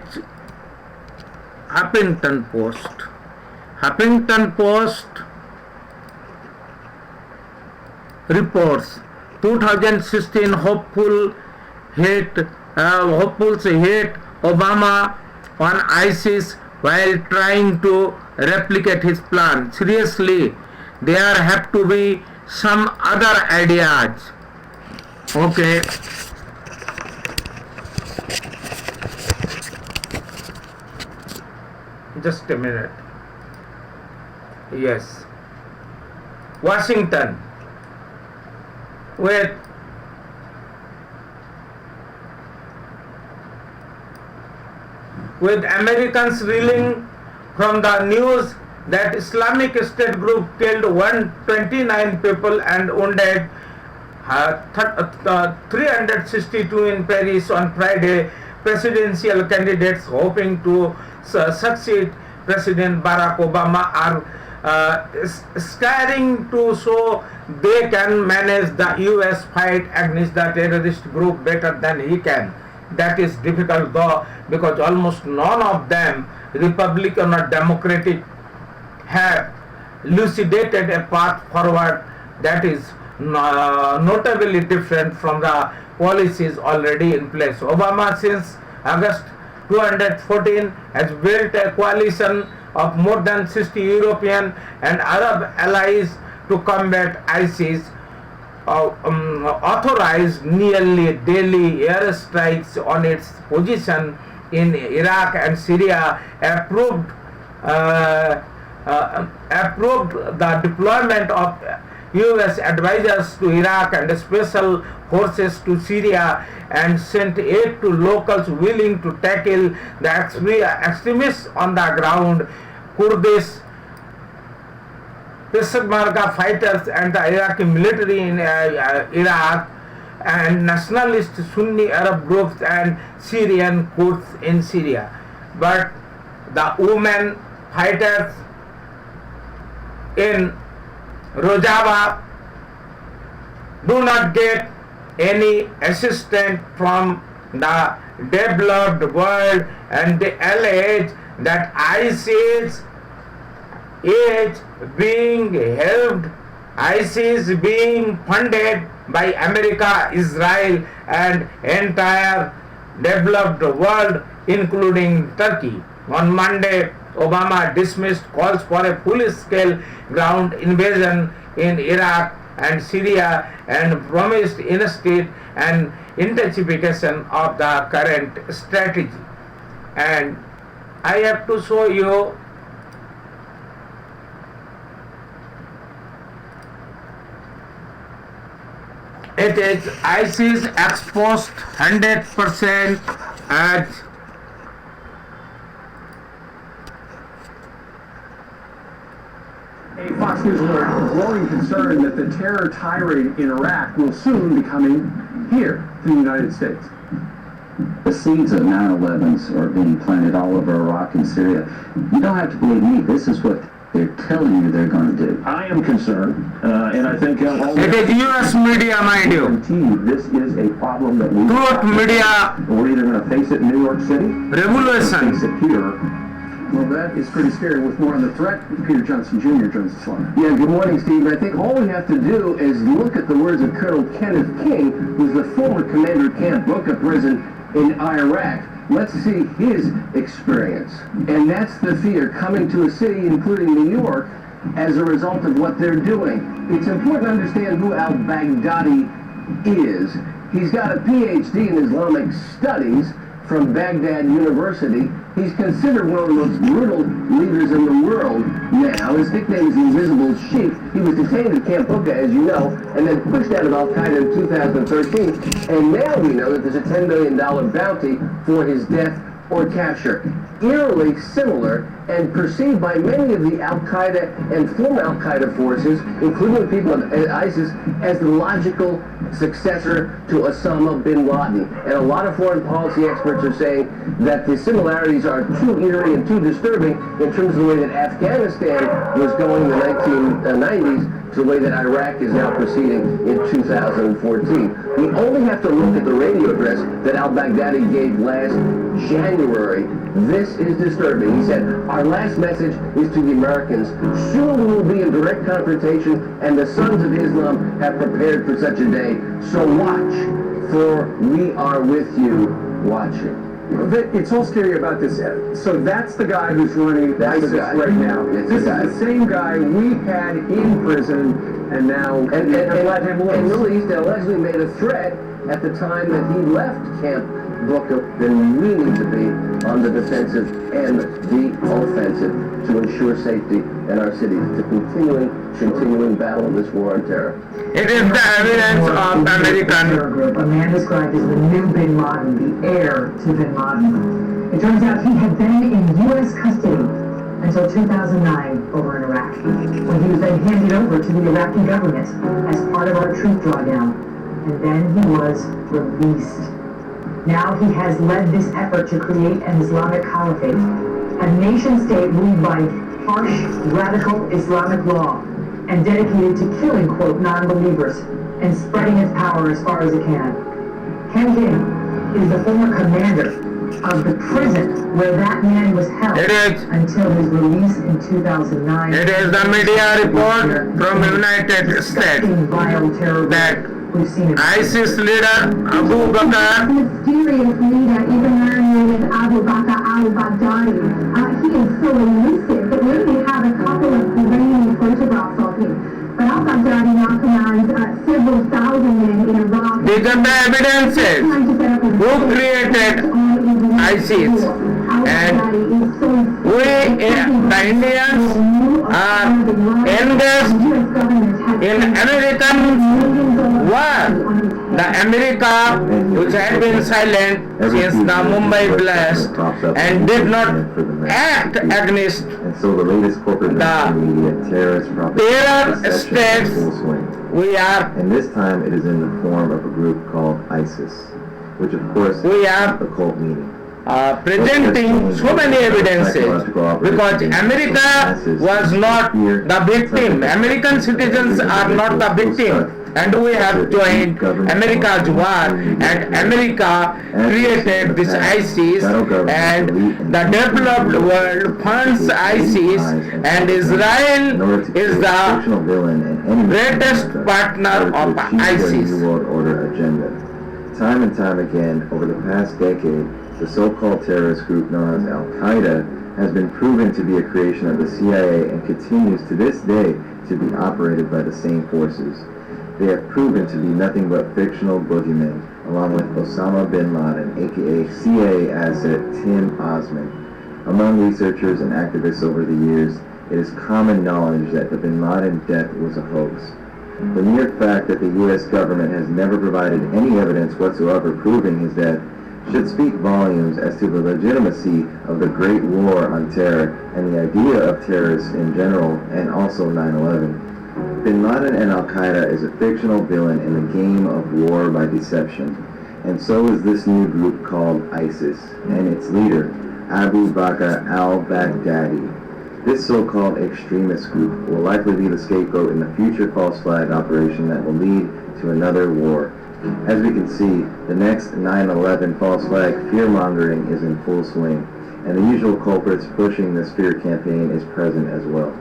Huffington Post. Huffington Post reports 2016 hopefuls hate Obama on ISIS while trying to replicate his plan. Seriously, there have to be some other ideas. Okay. Just a minute. Yes. Washington. With Americans reeling from the news that Islamic State group killed 129 people and wounded 362 in Paris on Friday. Presidential candidates hoping to succeed President Barack Obama are scaring to show they can manage the US fight against the terrorist group better than he can. That is difficult though, because almost none of them, Republican or Democratic, have elucidated a path forward that is notably different from the policies already in place. Obama, since August 2014, has built a coalition of more than 60 European and Arab allies to combat ISIS. authorized nearly daily airstrikes on its position in Iraq and Syria, approved the deployment of U.S. advisors to Iraq and special forces to Syria, and sent aid to locals willing to tackle the extremists on the ground. Kurdish Peshmerga fighters and the Iraqi military in Iraq, and nationalist Sunni Arab groups and Syrian Kurds in Syria. But the women fighters in Rojava do not get any assistance from the developed world, and they allege that ISIS is being helped, ISIS being funded by America, Israel and entire developed world including Turkey. On Monday, Obama dismissed calls for a full-scale ground invasion in Iraq and Syria and promised instead an intensification of the current strategy. And I have to show you it is ISIS exposed 100% as A Fox News alert, growing concern that the terror tirade in Iraq will soon be coming here to the United States. The seeds of 9/11s are being planted all over Iraq and Syria. You don't have to believe me. This is what they're telling you they're going to do. I am concerned, and I think it is US media, mind you. This is a problem that we Truth media we're either going to face it in New York City, revolution. face it here. well, that is pretty scary. With more on the threat, Peter Johnson Jr. joins us live. Yeah, good morning, Steve. I think all we have to do is look at the words of Colonel Kenneth King, who's the former commander of Camp Bucca prison in Iraq. Let's see his experience. And that's the fear coming to a city, including New York, as a result of what they're doing. It's important to understand who al-Baghdadi is. He's got a PhD in Islamic studies from Baghdad University. He's considered one of the most brutal leaders in the world now. His nickname is the Invisible Sheik. He was detained at Camp Bucca, as you know, and then pushed out of Al-Qaeda in 2013. And now we know that there's a $10 million bounty for his death or capture. Eerily similar and perceived by many of the Al-Qaeda and former Al-Qaeda forces, including the people of ISIS, as the logical successor to Osama bin Laden. And a lot of foreign policy experts are saying that the similarities are too eerie and too disturbing in terms of the way that Afghanistan was going in the 1990s to the way that Iraq is now proceeding in 2014. We only have to look at the radio address that al-Baghdadi gave last January. This is disturbing. He said, "Our last message is to the Americans. Soon we will be in direct confrontation, and the sons of Islam have prepared for such a day. So watch, for we are with you watching." It's all scary about this. So that's the guy who's running ISIS right now. This is the same guy we had in prison, and now And let him loose. released and allegedly made a threat at the time that he left Camp Bucca. Then we need to be on the defensive and the offensive to ensure safety in our cities. The continuing battle of this war on terror. It is the evidence of American Group, a man described as the new Bin Laden, the heir to Bin Laden. It turns out he had been in U.S. custody until 2009 over in Iraq, when he was then handed over to the Iraqi government as part of our troop drawdown. And then he was released. Now he has led this effort to create an Islamic caliphate, a nation-state ruled by harsh, radical Islamic law, and dedicated to killing, quote, non-believers and spreading its power as far as it can. Ken King is the former commander of the prison where that man was held It is. until his release in 2009. It is the media report from United States Vile terror that we've seen it. ISIS leader Abu Bakr Mysterious leader, even known as Abu Bakr al-Baghdadi. He is so elusive that we only have a couple of grainy photographs of him. But al-Baghdadi now commands several thousands evidences who created ISIS, and we, the Indians, are engaged in American war. The America, which had been silent since the Mumbai blast and did not act against And so the latest corporate media, terrorist terror states, we are and this time it is in the form of a group called ISIS, which of course We are a cult meaning. presenting so many evidences because America was not the victim. American citizens are not the victim, and we have joined America's war, and America created this ISIS, and the developed world funds ISIS, and Israel is the greatest partner of ISIS. New World Order agenda. Time and time again over the past decade, the so-called terrorist group known as Al-Qaeda has been proven to be a creation of the CIA and continues to this day to be operated by the same forces. They have proven to be nothing but fictional boogeymen, along with Osama bin Laden, aka CIA asset Tim Osman. Among researchers and activists over the years, it is common knowledge that the bin Laden death was a hoax. The mere fact that the U.S. government has never provided any evidence whatsoever proving his death should speak volumes as to the legitimacy of the Great War on Terror and the idea of terrorists in general, and also 9/11. Bin Laden and Al-Qaeda is a fictional villain in the game of war by deception, and so is this new group called ISIS, and its leader, Abu Bakr al-Baghdadi. This so-called extremist group will likely be the scapegoat in the future false flag operation that will lead to another war. As we can see, the next 9/11 false flag fear-mongering is in full swing, and the usual culprits pushing this fear campaign is present as well.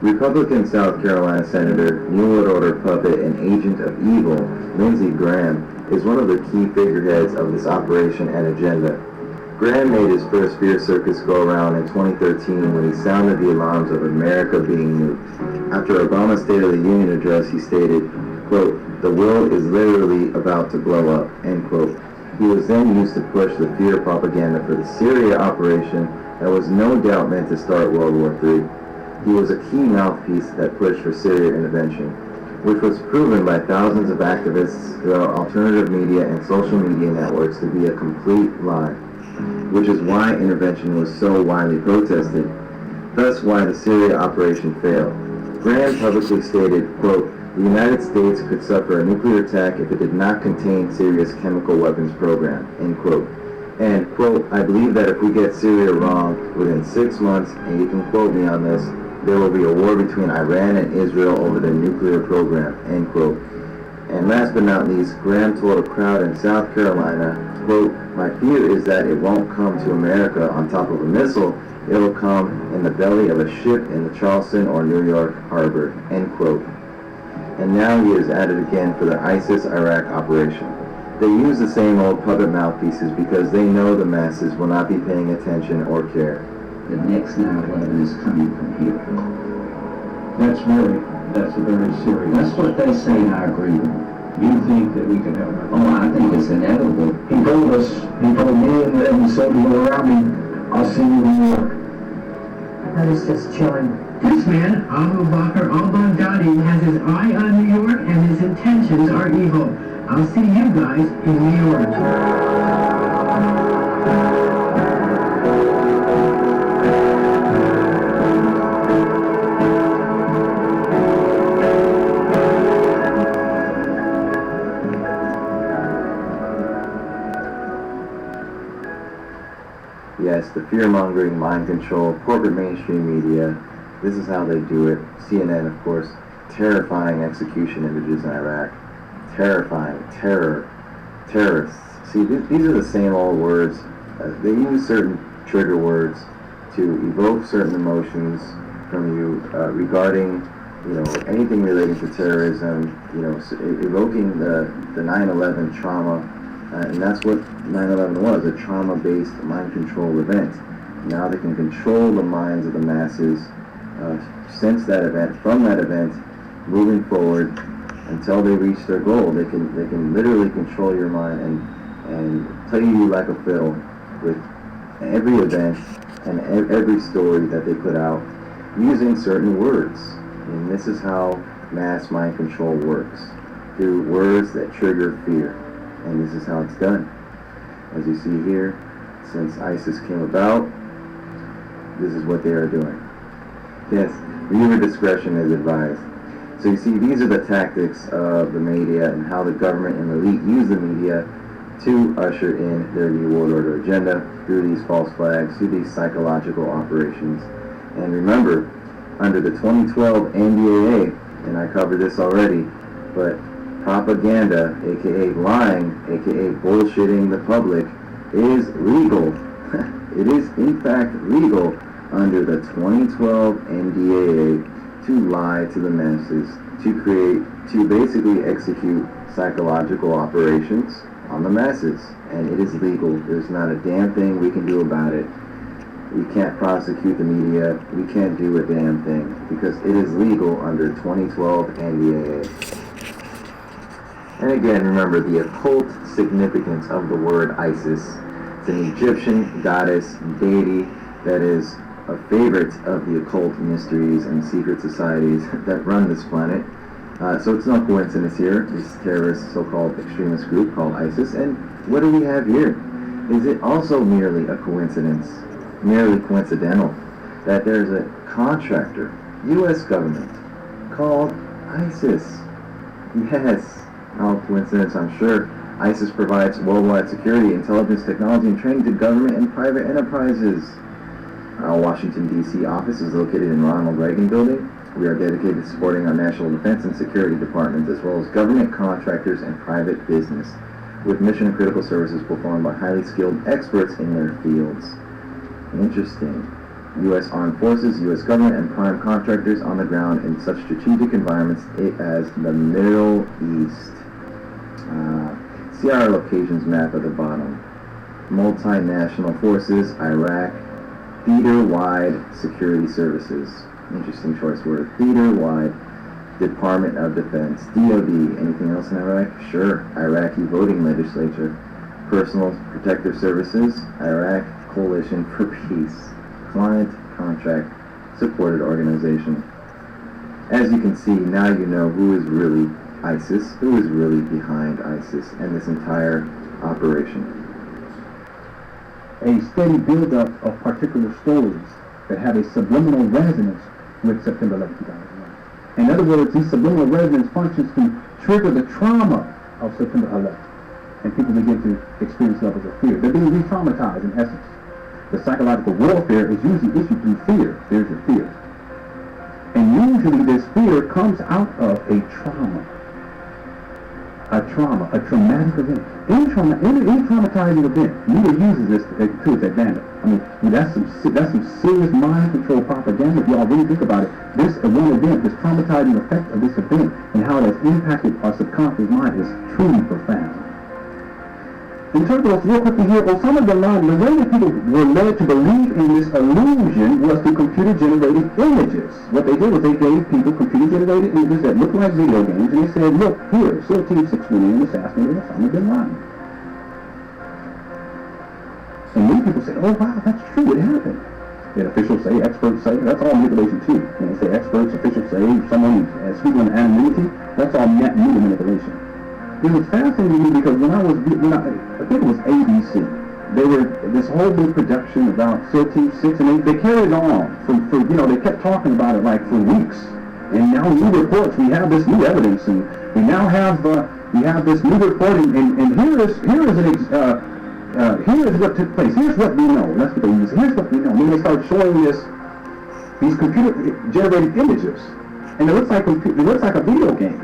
Republican South Carolina Senator, New World Order puppet, and agent of evil, Lindsey Graham, is one of the key figureheads of this operation and agenda. Graham made his first fear circus go around in 2013 when he sounded the alarms of America being nuked. After Obama's State of the Union address, he stated, quote, "The world is literally about to blow up," end quote. He was then used to push the fear propaganda for the Syria operation that was no doubt meant to start World War III. He was a key mouthpiece that pushed for Syria intervention, which was proven by thousands of activists throughout alternative media and social media networks to be a complete lie, which is why intervention was so widely protested, thus why the Syria operation failed. Graham publicly stated, quote, "The United States could suffer a nuclear attack if it did not contain Syria's chemical weapons program," end quote. And, quote, "I believe that if we get Syria wrong within 6 months, and you can quote me on this, there will be a war between Iran and Israel over their nuclear program," end quote. And last but not least, Graham told a crowd in South Carolina, quote, "My fear is that it won't come to America on top of a missile, it'll come in the belly of a ship in the Charleston or New York harbor," end quote. And now he is at it again for the ISIS-Iraq operation. They use the same old puppet mouthpieces because they know the masses will not be paying attention or care. The next 9/11 is coming from here. That's very serious. That's what they say, and I agree with them. You think that we can have that? Oh, I think it's inevitable. He told me and so people around me, I'll see you in New York. That is just chilling. This man, Abu Bakr al-Baghdadi, has his eye on New York and his intentions are evil. I'll see you guys in New York. Yes, the fear-mongering, mind control, corporate mainstream media, this is how they do it. CNN, of course, terrifying execution images in Iraq. Terrifying, terrorists. See, these are the same old words. They use certain trigger words to evoke certain emotions from you regarding, anything relating to terrorism, evoking the 9/11 trauma. And that's what 9/11 was, a trauma-based mind control event. Now they can control the minds of the masses since that event, from that event, moving forward, until they reach their goal. They can literally control your mind and play you like a fiddle with every event and every story that they put out using certain words. And this is how mass mind control works, through words that trigger fear. And this is how it's done. As you see here, since ISIS came about, this is what they are doing. Yes, viewer discretion is advised. So you see, these are the tactics of the media and how the government and elite use the media to usher in their New World Order agenda through these false flags, through these psychological operations. And remember, under the 2012 NDAA, and I covered this already, but propaganda, aka lying, aka bullshitting the public, is legal. It is in fact legal under the 2012 NDAA to lie to the masses, to basically execute psychological operations on the masses. And it is legal. There's not a damn thing we can do about it. We can't prosecute the media. We can't do a damn thing because it is legal under 2012 NDAA. And again, remember the occult significance of the word Isis. It's an Egyptian goddess deity that is a favorite of the occult mysteries and secret societies that run this planet. So it's no coincidence here, this terrorist so-called extremist group called ISIS. And what do we have here? Is it also merely a coincidence, merely coincidental, that there's a contractor, U.S. government, called ISIS? Yes, no coincidence, I'm sure. ISIS provides worldwide security, intelligence, technology, and training to government and private enterprises. Our Washington, D.C. office is located in Ronald Reagan Building. We are dedicated to supporting our national defense and security departments, as well as government contractors and private business, with mission and critical services performed by highly skilled experts in their fields. Interesting. U.S. Armed Forces, U.S. government, and prime contractors on the ground in such strategic environments as the Middle East. See our locations map at the bottom. Multinational forces, Iraq, theater-wide security services. Interesting choice word. Theater-wide Department of Defense. DoD. Anything else in Iraq? Sure. Iraqi voting legislature. Personal protective services. Iraq Coalition for Peace. Client contract supported organization. As you can see, now you know who is really ISIS, who is really behind ISIS and this entire operation. A steady buildup of particular stories that have a subliminal resonance with September 11, 2001. In other words, these subliminal resonance functions can trigger the trauma of September 11, and people begin to experience levels of fear. They're being re-traumatized in essence. The psychological warfare is usually issued through fear. There's your fear. And usually this fear comes out of a trauma, a traumatic event. Any traumatizing event, media uses this to its advantage. I mean, that's some serious mind control propaganda. If y'all really think about it, this one event, this traumatizing effect of this event, and how it has impacted our subconscious mind is truly profound. In terms of real quickly here, Osama bin Laden, the way that people were led to believe in this illusion was through computer-generated images. What they did was they gave people computer-generated images that looked like video games, and they said, look, here, SEAL Team 6 went in and assassinated Osama bin Laden. And many people said, oh wow, that's true, it happened. And officials say, experts say, that's all manipulation too. When they say experts, officials say, someone speaking on anonymity, that's all media manipulation. It was fascinating to me because when I think it was ABC, they were this whole big production about SEAL Team 6, and they carried on for they kept talking about it like for weeks. And now new reports, we have this new evidence, and we now have this new reporting, and here is what took place. Here's what we know. That's what they use. Here's what we know. And then they start showing these computer-generated images, and it looks like a video game.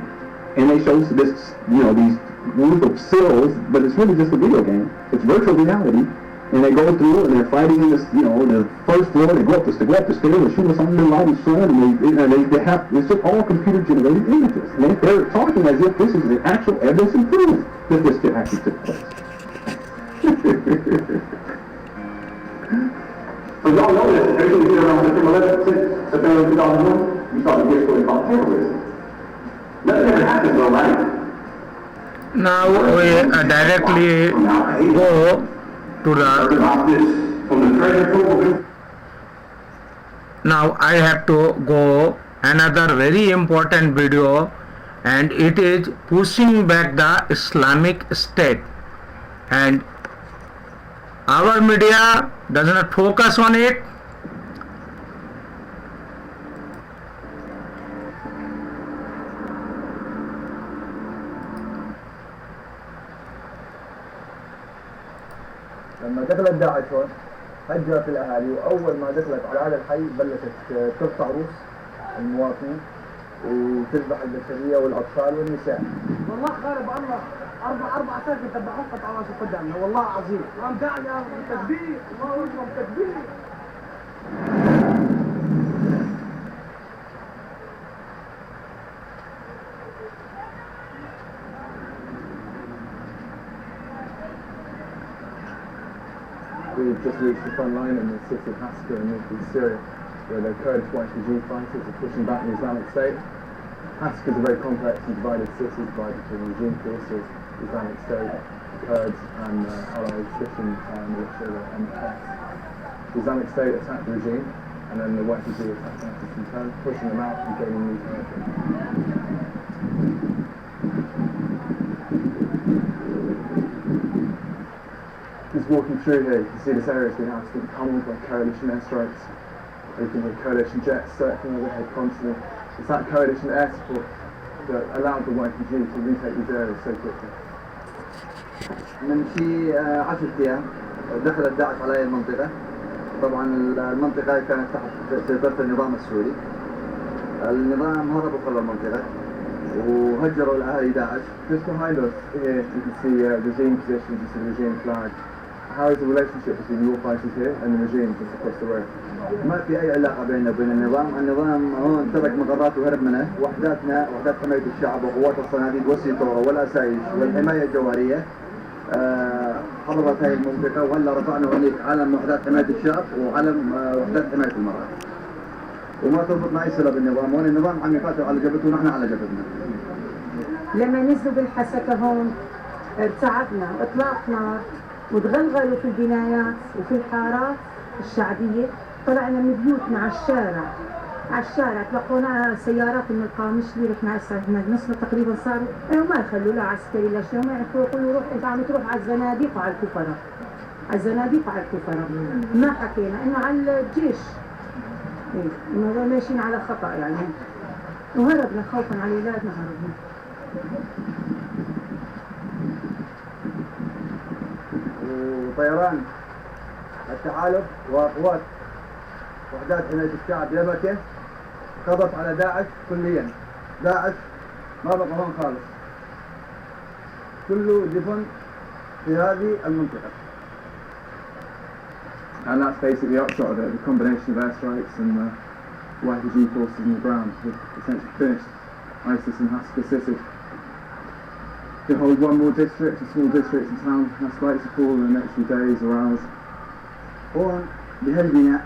And they show this, these group of SEALs, but it's really just a video game. It's virtual reality, and they go through and they're fighting in this, the first floor. They go up the stairs and shoot Osama bin Laden's son, and they have it's just all computer-generated images. And they're talking as if this is the actual evidence and proof that this actually took place. So y'all know this, everything we did around September 11th, September 2001, we started to get what we call terrorism. Nothing ever happens overnight. Now we directly go to the. Now I have to go another very important video, and it is pushing back the Islamic State, and our media does not focus on it. لما دخلت داعش هون هجرت الاهالي، واول ما دخلت على هذا الحي بلشت تقطع رؤوس المواطنين وتذبح البشريه والاطفال والنساء. والله خارب الله اربع عساكر ذبحوه قطع راسه قدامنا، والله عظيم. قام داعي تكبير، الله اكبر تكبير. We've just reached the front line in the city of Haska in northeast Syria, where the Kurdish YPG fighters are pushing back the Islamic State. Haska is a very complex and divided city, divided between regime forces, Islamic State, Kurds, and allied Christian militia, the MKS. The Islamic State attacked the regime, and then the YPG attacked ISIS in turn, pushing them out and gaining new territory. Just walking through here, you can see this area has been absolutely pummeled by coalition airstrikes. You can hear coalition jets circling overhead constantly. It's that coalition air support that allowed the YPG to retake these areas so quickly. من شي 10 أيام دخلت داعش على المنطقة. طبعا المنطقة كانت تحت سيطرة النظام السوري. النظام هرب وخلى المنطقة وهجروا الأهالي داعش. Just behind us here you can see regime positions, you see the regime flag. How is the relationship between your fighters here and the regime just across the road? ما في أي علاقة بيننا وبين النظام هون ترك مقرات وهرب منه. وحداتنا وحدات حماية الشعب وقوات الصناديد والسيطرة والأسايش والحماية الجوهرية حضرت هذه المنطقة، وهلا رفعنا هناك علم وحدات حماية الشعب وعلم وحدات حماية المرأة. وما تربطنا أي صلة بالنظام، هون النظام عم يقاتل على جبهته ونحن على جبهتنا. لما نزلوا بالحسكة هون ارتعبنا اطلاق نار وتغلغلوا في البنايات وفي الحارات الشعبية. طلعنا من بيوتنا على الشارع تلقونا سيارات من القامشلي. رحنا هسه نصنا تقريبا صاروا ما يخلوا لا عسكري لا شيء، ما يعرفوا يقولوا روح انت عم تروح على الزناديق وعلى الكفرة، على الزناديق وعلى الكفرة. ما حكينا انه على الجيش، انه هذول ماشيين على خطأ يعني. وهربنا خوفا على اولادنا هربنا. وطيران التحالف وقوات وحدات حماية الشعب يبكة قضت على داعش كليا. داعش ما بقى هون خالص، كله دفن في هذه المنطقة. And that's basically the upshot of it. The combination of airstrikes and YPG forces on the ground have essentially finished ISIS in Haska city. They hold one more district, a small district in town. That's likely to fall in the next few days or hours. هون بهالبناء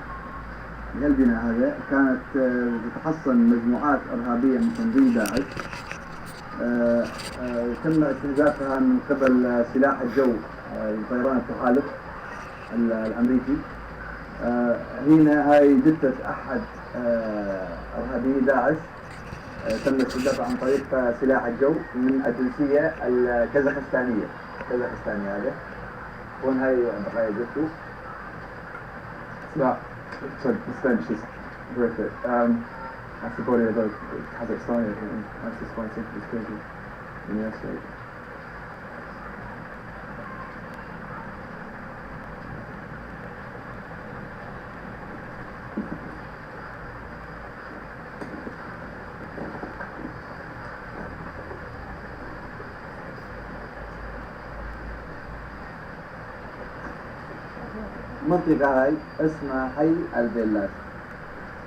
هذا كانت تتحصن مجموعات إرهابية من تنظيم داعش. تم استهدافها من قبل سلاح الجو طيران التحالف الأمريكي. هنا هاي جثة أحد إرهابي داعش تم استهدافها عن طريق سلاح الجو من الجنسية الكازاخستانية. هذا هون هاي بقايا جثته. So the stench is horrific. That's the body of a Kazakhstani ISIS fighting for this country in the airstrike. المنطقة هاي اسمها حي الفيلاج.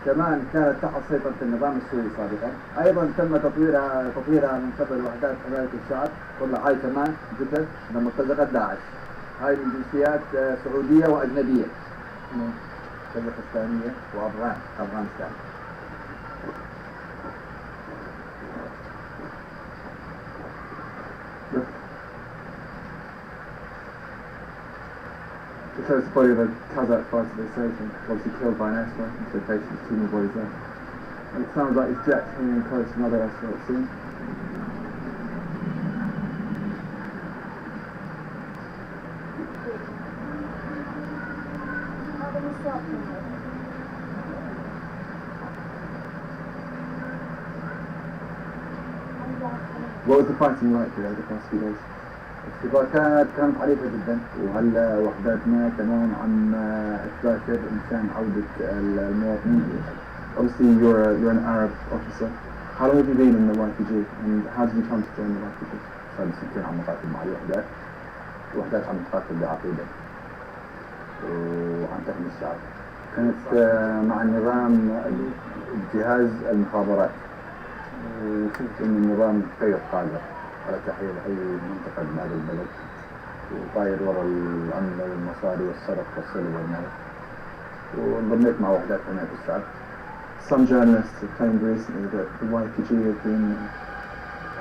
كمان كانت تحت سيطرة النظام السوري سابقا. أيضا تم تطويرها من قبل وحدات حماية الشعب. طلع هاي كمان جثث لما اتزقت داعش. هاي من جنسيات سعودية وأجنبية، كازاخستانية وأفغانستان. close body of a Kazakh fighter, they say, obviously killed by an airstrike, so basically 2 more bodies there. It sounds like it's jet coming in close to another airstrike soon. What was the fighting like here the past few days? الاشتباكات كانت عنيفة جدا وهلا وحداتنا كمان عم تباشر إمكان عودة المواطنين. Obviously you're an Arab officer. How long have you been in the YPG and how did you come to join the YPG? صار لي 6 عم نقاتل مع الوحدات عم تقاتل بعقيدة وعم تحمي الشعب. كانت مع النظام جهاز المخابرات وشفت إن النظام غير قادر على تحرير أي منطقة بهذا البلد وطاير وراء العملة والمصاري والسرق والسلب والنهب وانضميت مع وحدات حماية الشعب. Some journalists have claimed recently that the YPG have been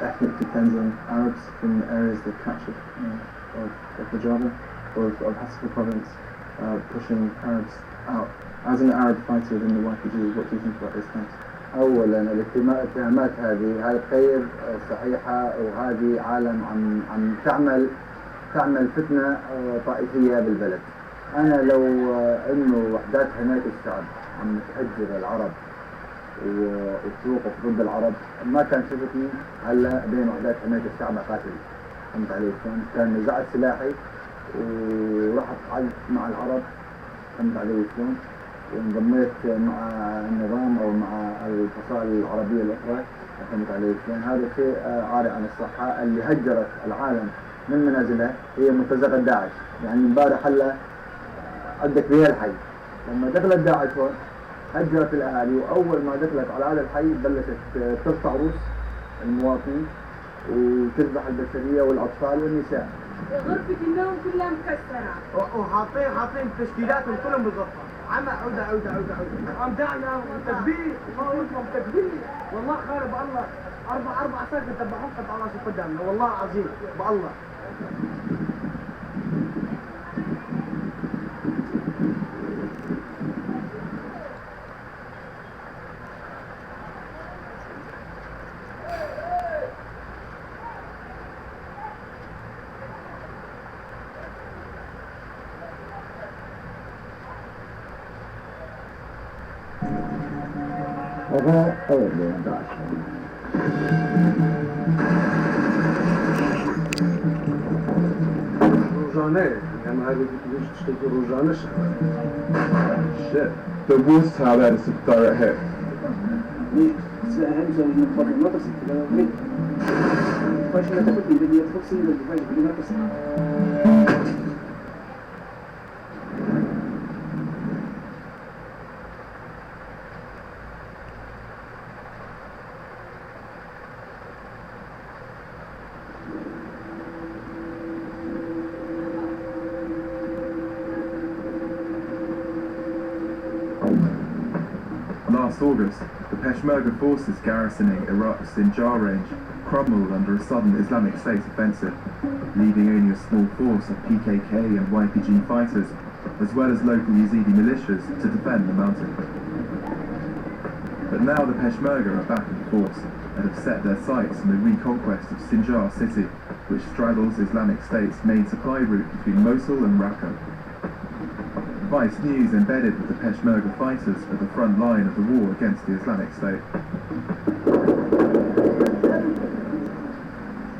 ethnically cleansing Arabs from areas they captured of Rojava or of Haskell province, pushing Arabs out. As an Arab fighter within the YPG, what do you think about those claims? أولا الاتهامات هذه غير صحيحة وهذه عالم عم تعمل فتنة طائفية بالبلد. أنا لو إنه وحدات حماية الشعب عم تهجر العرب وتوقف ضد العرب ما كان شفتني هلا بين وحدات حماية الشعب أقاتل. فهمت علي شلون؟ كان نزعت سلاحي ورحت قعدت مع العرب. فهمت علي شلون؟ وانضميت مع النظام او مع الفصائل العربيه الاخرى. فهمت علي شلون؟ هذا شيء عاري عن الصحه. اللي هجرت العالم من منازلها هي مرتزقه داعش. يعني امبارح هلا عندك بها الحي لما دخلت داعش هون هجرت الاهالي واول ما دخلت على هذا الحي بلشت تقطع رؤوس المواطنين وتذبح البشريه والاطفال والنساء. غرفه النوم كلها مكسره وحاطين تشكيلاتهم كلهم بالغرفه. عم عودة قام دعنا تكبير ما قلتهم تكبير والله خير بالله 4 ساعات تبعهم قد الله شو قدامنا والله عظيم بالله. هذا أول من داعش. روزانه يعني هذه ليش تشتكي روزانه Shit. The worst how that is a direct hit. Last August, the Peshmerga forces garrisoning Iraq's Sinjar range crumbled under a sudden Islamic State offensive, leaving only a small force of PKK and YPG fighters, as well as local Yazidi militias, to defend the mountain. But now the Peshmerga are back in force and have set their sights on the reconquest of Sinjar city, which straddles Islamic State's main supply route between Mosul and Raqqa. Vice News embedded with the Peshmerga fighters at the front line of the war against the Islamic State.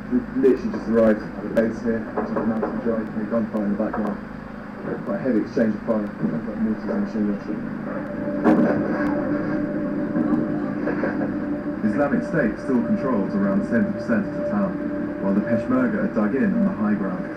We've literally just arrived at the base here, which is the mountain joy, and gunfire in the background. Quite a heavy exchange of fire, like mortars and machine guns. Islamic State still controls around 70% of the town, while the Peshmerga are dug in on the high ground.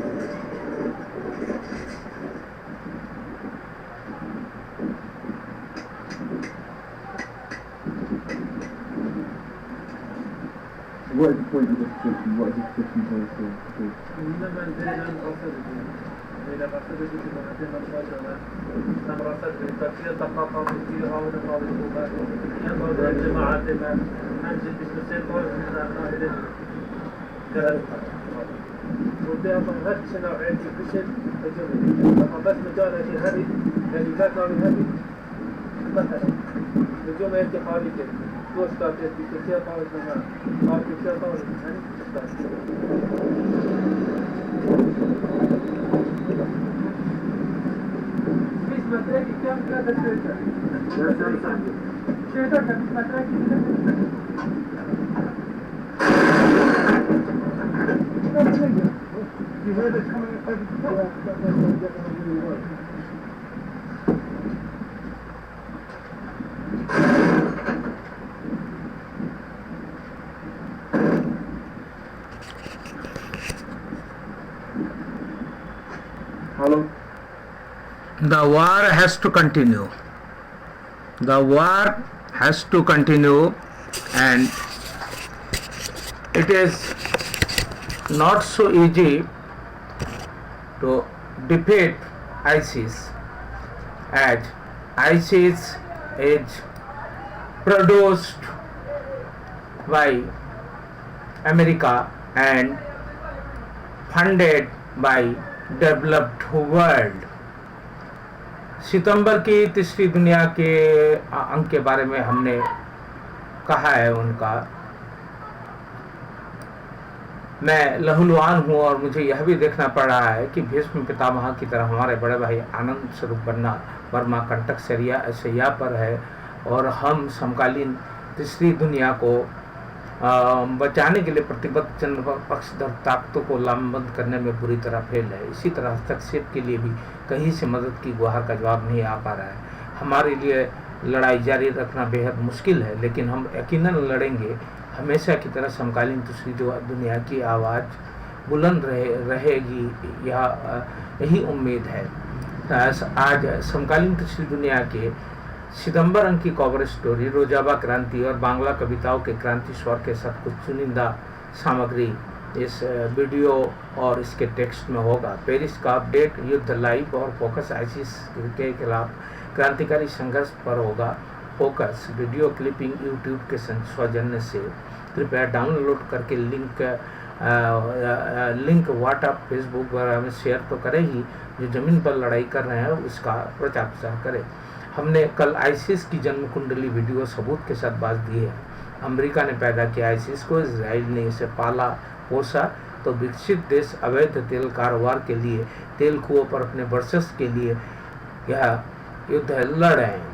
What is the point of this position? What is this position supposed to do? وتلاقي هاتشنا وعندي بشد الجمل بس مجال الهبي يعني ذات نوع الهبي مثلا الجمل يمكن حوالي كده دو ستارت بكثير طاولة نهار أو بكثير طاولة يعني بس متراكي كم كذا شيء ده بس متراكي Hello? The war has to continue. The war has to continue, and it is not so easy to defeat ISIS, as ISIS is produced by America and funded by developed world. सितंबर की तीसरी दुनिया के अंक के बारे में हमने कहा है उनका। मैं लहूलुहान हूँ और मुझे यह भी देखना पड़ रहा है कि भीष्म पितामह की तरह हमारे बड़े भाई आनंद स्वरूप वर्मा कंटक सैया पर है और हम समकालीन तीसरी दुनिया को बचाने के लिए प्रतिबद्ध चंद्र पक्षधर ताकतों को लामबंद करने में बुरी तरह फेल है। इसी तरह हस्तक्षेप के लिए भी कहीं से मदद की गुहार का जवाब नहीं आ पा रहा है। हमारे लिए लड़ाई जारी रखना बेहद मुश्किल है, लेकिन हम यकीनन लड़ेंगे। हमेशा की तरह समकालीन दूसरी दुनिया की आवाज़ बुलंद रहेगी, यही उम्मीद है। आज समकालीन दूसरी दुनिया के सितंबर अंक की कवर स्टोरी रोजाबा क्रांति और बांग्ला कविताओं के क्रांति स्वर के साथ कुछ चुनिंदा सामग्री इस वीडियो और इसके टेक्स्ट में होगा। पेरिस का अपडेट, युद्ध लाइव और फोकस आईसिस के खिलाफ क्रांतिकारी संघर्ष पर होगा। फोकस वीडियो क्लिपिंग यूट्यूब के सौजन्य से कृपया डाउनलोड करके लिंक व्हाट्सएप फेसबुक वगैरह में शेयर तो करें ही, जो ज़मीन पर लड़ाई कर रहे हैं उसका प्रचार प्रसार करें। हमने कल आईसिस की जन्म कुंडली वीडियो सबूत के साथ बात दी है। अमेरिका ने पैदा किया आईसिस को, इजराइल ने इसे पाला पोसा, तो विकसित देश अवैध तेल कारोबार के लिए, तेल कुओं पर अपने वर्चस्व के लिए यह युद्ध लड़ रहे हैं।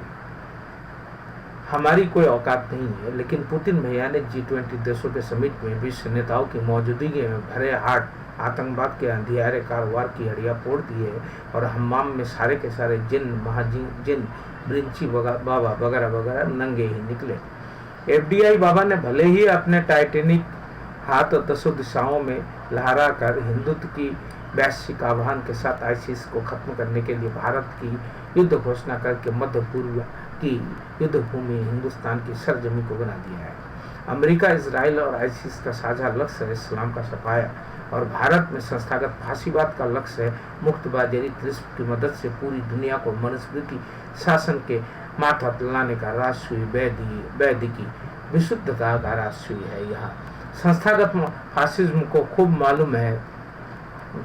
हमारी कोई औकात नहीं है, लेकिन पुतिन भैया ने G20 देशों के समिट में विश्व नेताओं की मौजूदगी में भरे हाट आतंकवाद के अंधियारे कारोबार की हड़ियाँ फोड़ दी है और हमाम में सारे के सारे जिन ब्रिंची बाबा वगैरह वगैरह नंगे ही निकले। FDI बाबा ने भले ही अपने टाइटेनिक हाथ दसों दिशाओं में लहरा कर हिंदुत्व की वैश्विक आह्वान के साथ आईसिस को खत्म करने के लिए भारत की युद्ध घोषणा करके मध्य पूर्व की युद्ध भूमि हिंदुस्तान की सरजमी को बना दिया है। अमेरिका, इजराइल और आईसिस का साझा लक्ष्य है इस्लाम का सफाया और भारत में संस्थागत फांसीवाद का लक्ष्य है मुक्त बाजारी त्रिस्म की मदद से पूरी दुनिया को मनुस्मृति शासन के माथा लाने का राष्ट्रीय वैदिकी विशुद्धता का राष्ट्रीय है। यहाँ संस्थागत फासिज्म को खूब मालूम है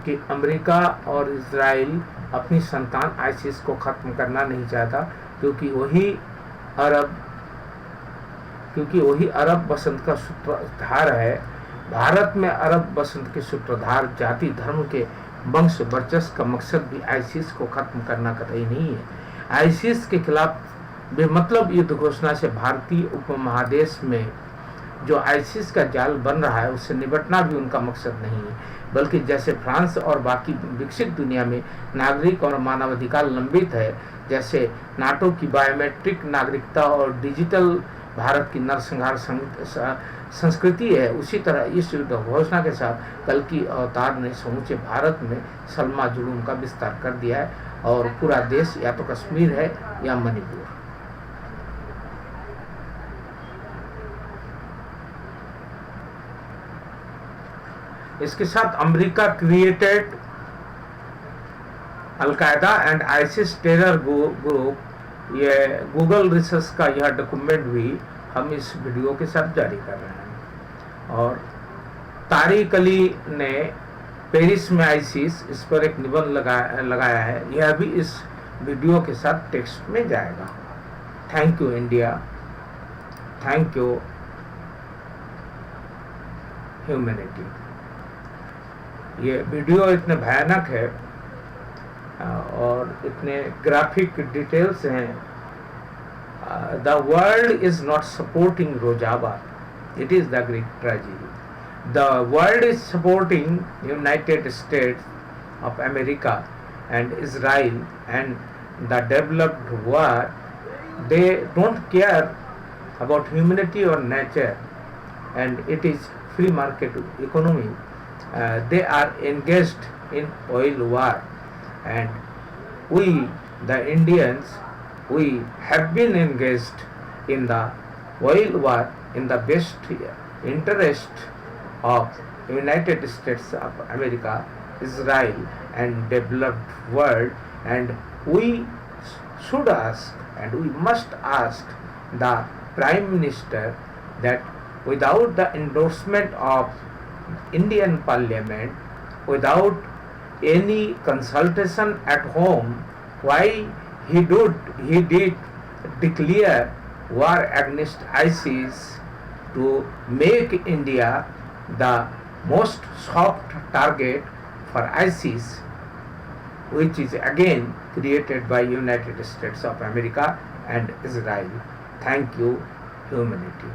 कि अमेरिका और इजराइल अपनी संतान आईसिस को खत्म करना नहीं चाहता, क्योंकि वही अरब बसंत का सूत्रधार है। भारत में अरब बसंत के सूत्रधार जाति धर्म के वंश वर्चस्व का मकसद भी आईसिस को खत्म करना कतई नहीं है। आईसिस के खिलाफ बेमतलब युद्ध घोषणा से भारतीय उपमहादेश में जो आईसिस का जाल बन रहा है उससे निपटना भी उनका मकसद नहीं है, बल्कि जैसे फ्रांस और बाकी विकसित दुनिया में नागरिक और मानवाधिकार लंबित है, जैसे नाटो की बायोमेट्रिक नागरिकता और डिजिटल भारत की नरसंहार संस्कृति है, उसी तरह इस युद्ध घोषणा के साथ कल की अवतार ने समूचे भारत में सलमा जुलूम का विस्तार कर दिया है और पूरा देश या तो कश्मीर है या मणिपुर। इसके साथ America created al Qaeda and ISIS terror group, ये गूगल रिसर्च का यह डॉक्यूमेंट भी हम इस वीडियो के साथ जारी कर रहे हैं। और तारिक अली ने पेरिस में आईसीस इस पर एक निबंध लगाया है, यह भी इस वीडियो के साथ टेक्स्ट में जाएगा। Thank you India, thank you humanity. ये वीडियो इतने भयानक है और इतने ग्राफिक डिटेल्स हैं। The world is not supporting Rojava, it is the great tragedy. The world is supporting United States of America and Israel and the developed world. They don't care about humanity or nature, and it is free market economy. They are engaged in oil war, and we, the Indians, we have been engaged in the oil war in the best interest of United States of America, Israel and developed world, and we should ask and we must ask the Prime Minister that without the endorsement of Indian Parliament, without any consultation at home, why he did declare war against ISIS to make India the most soft target for ISIS, which is again created by United States of America and Israel. Thank you, humanity.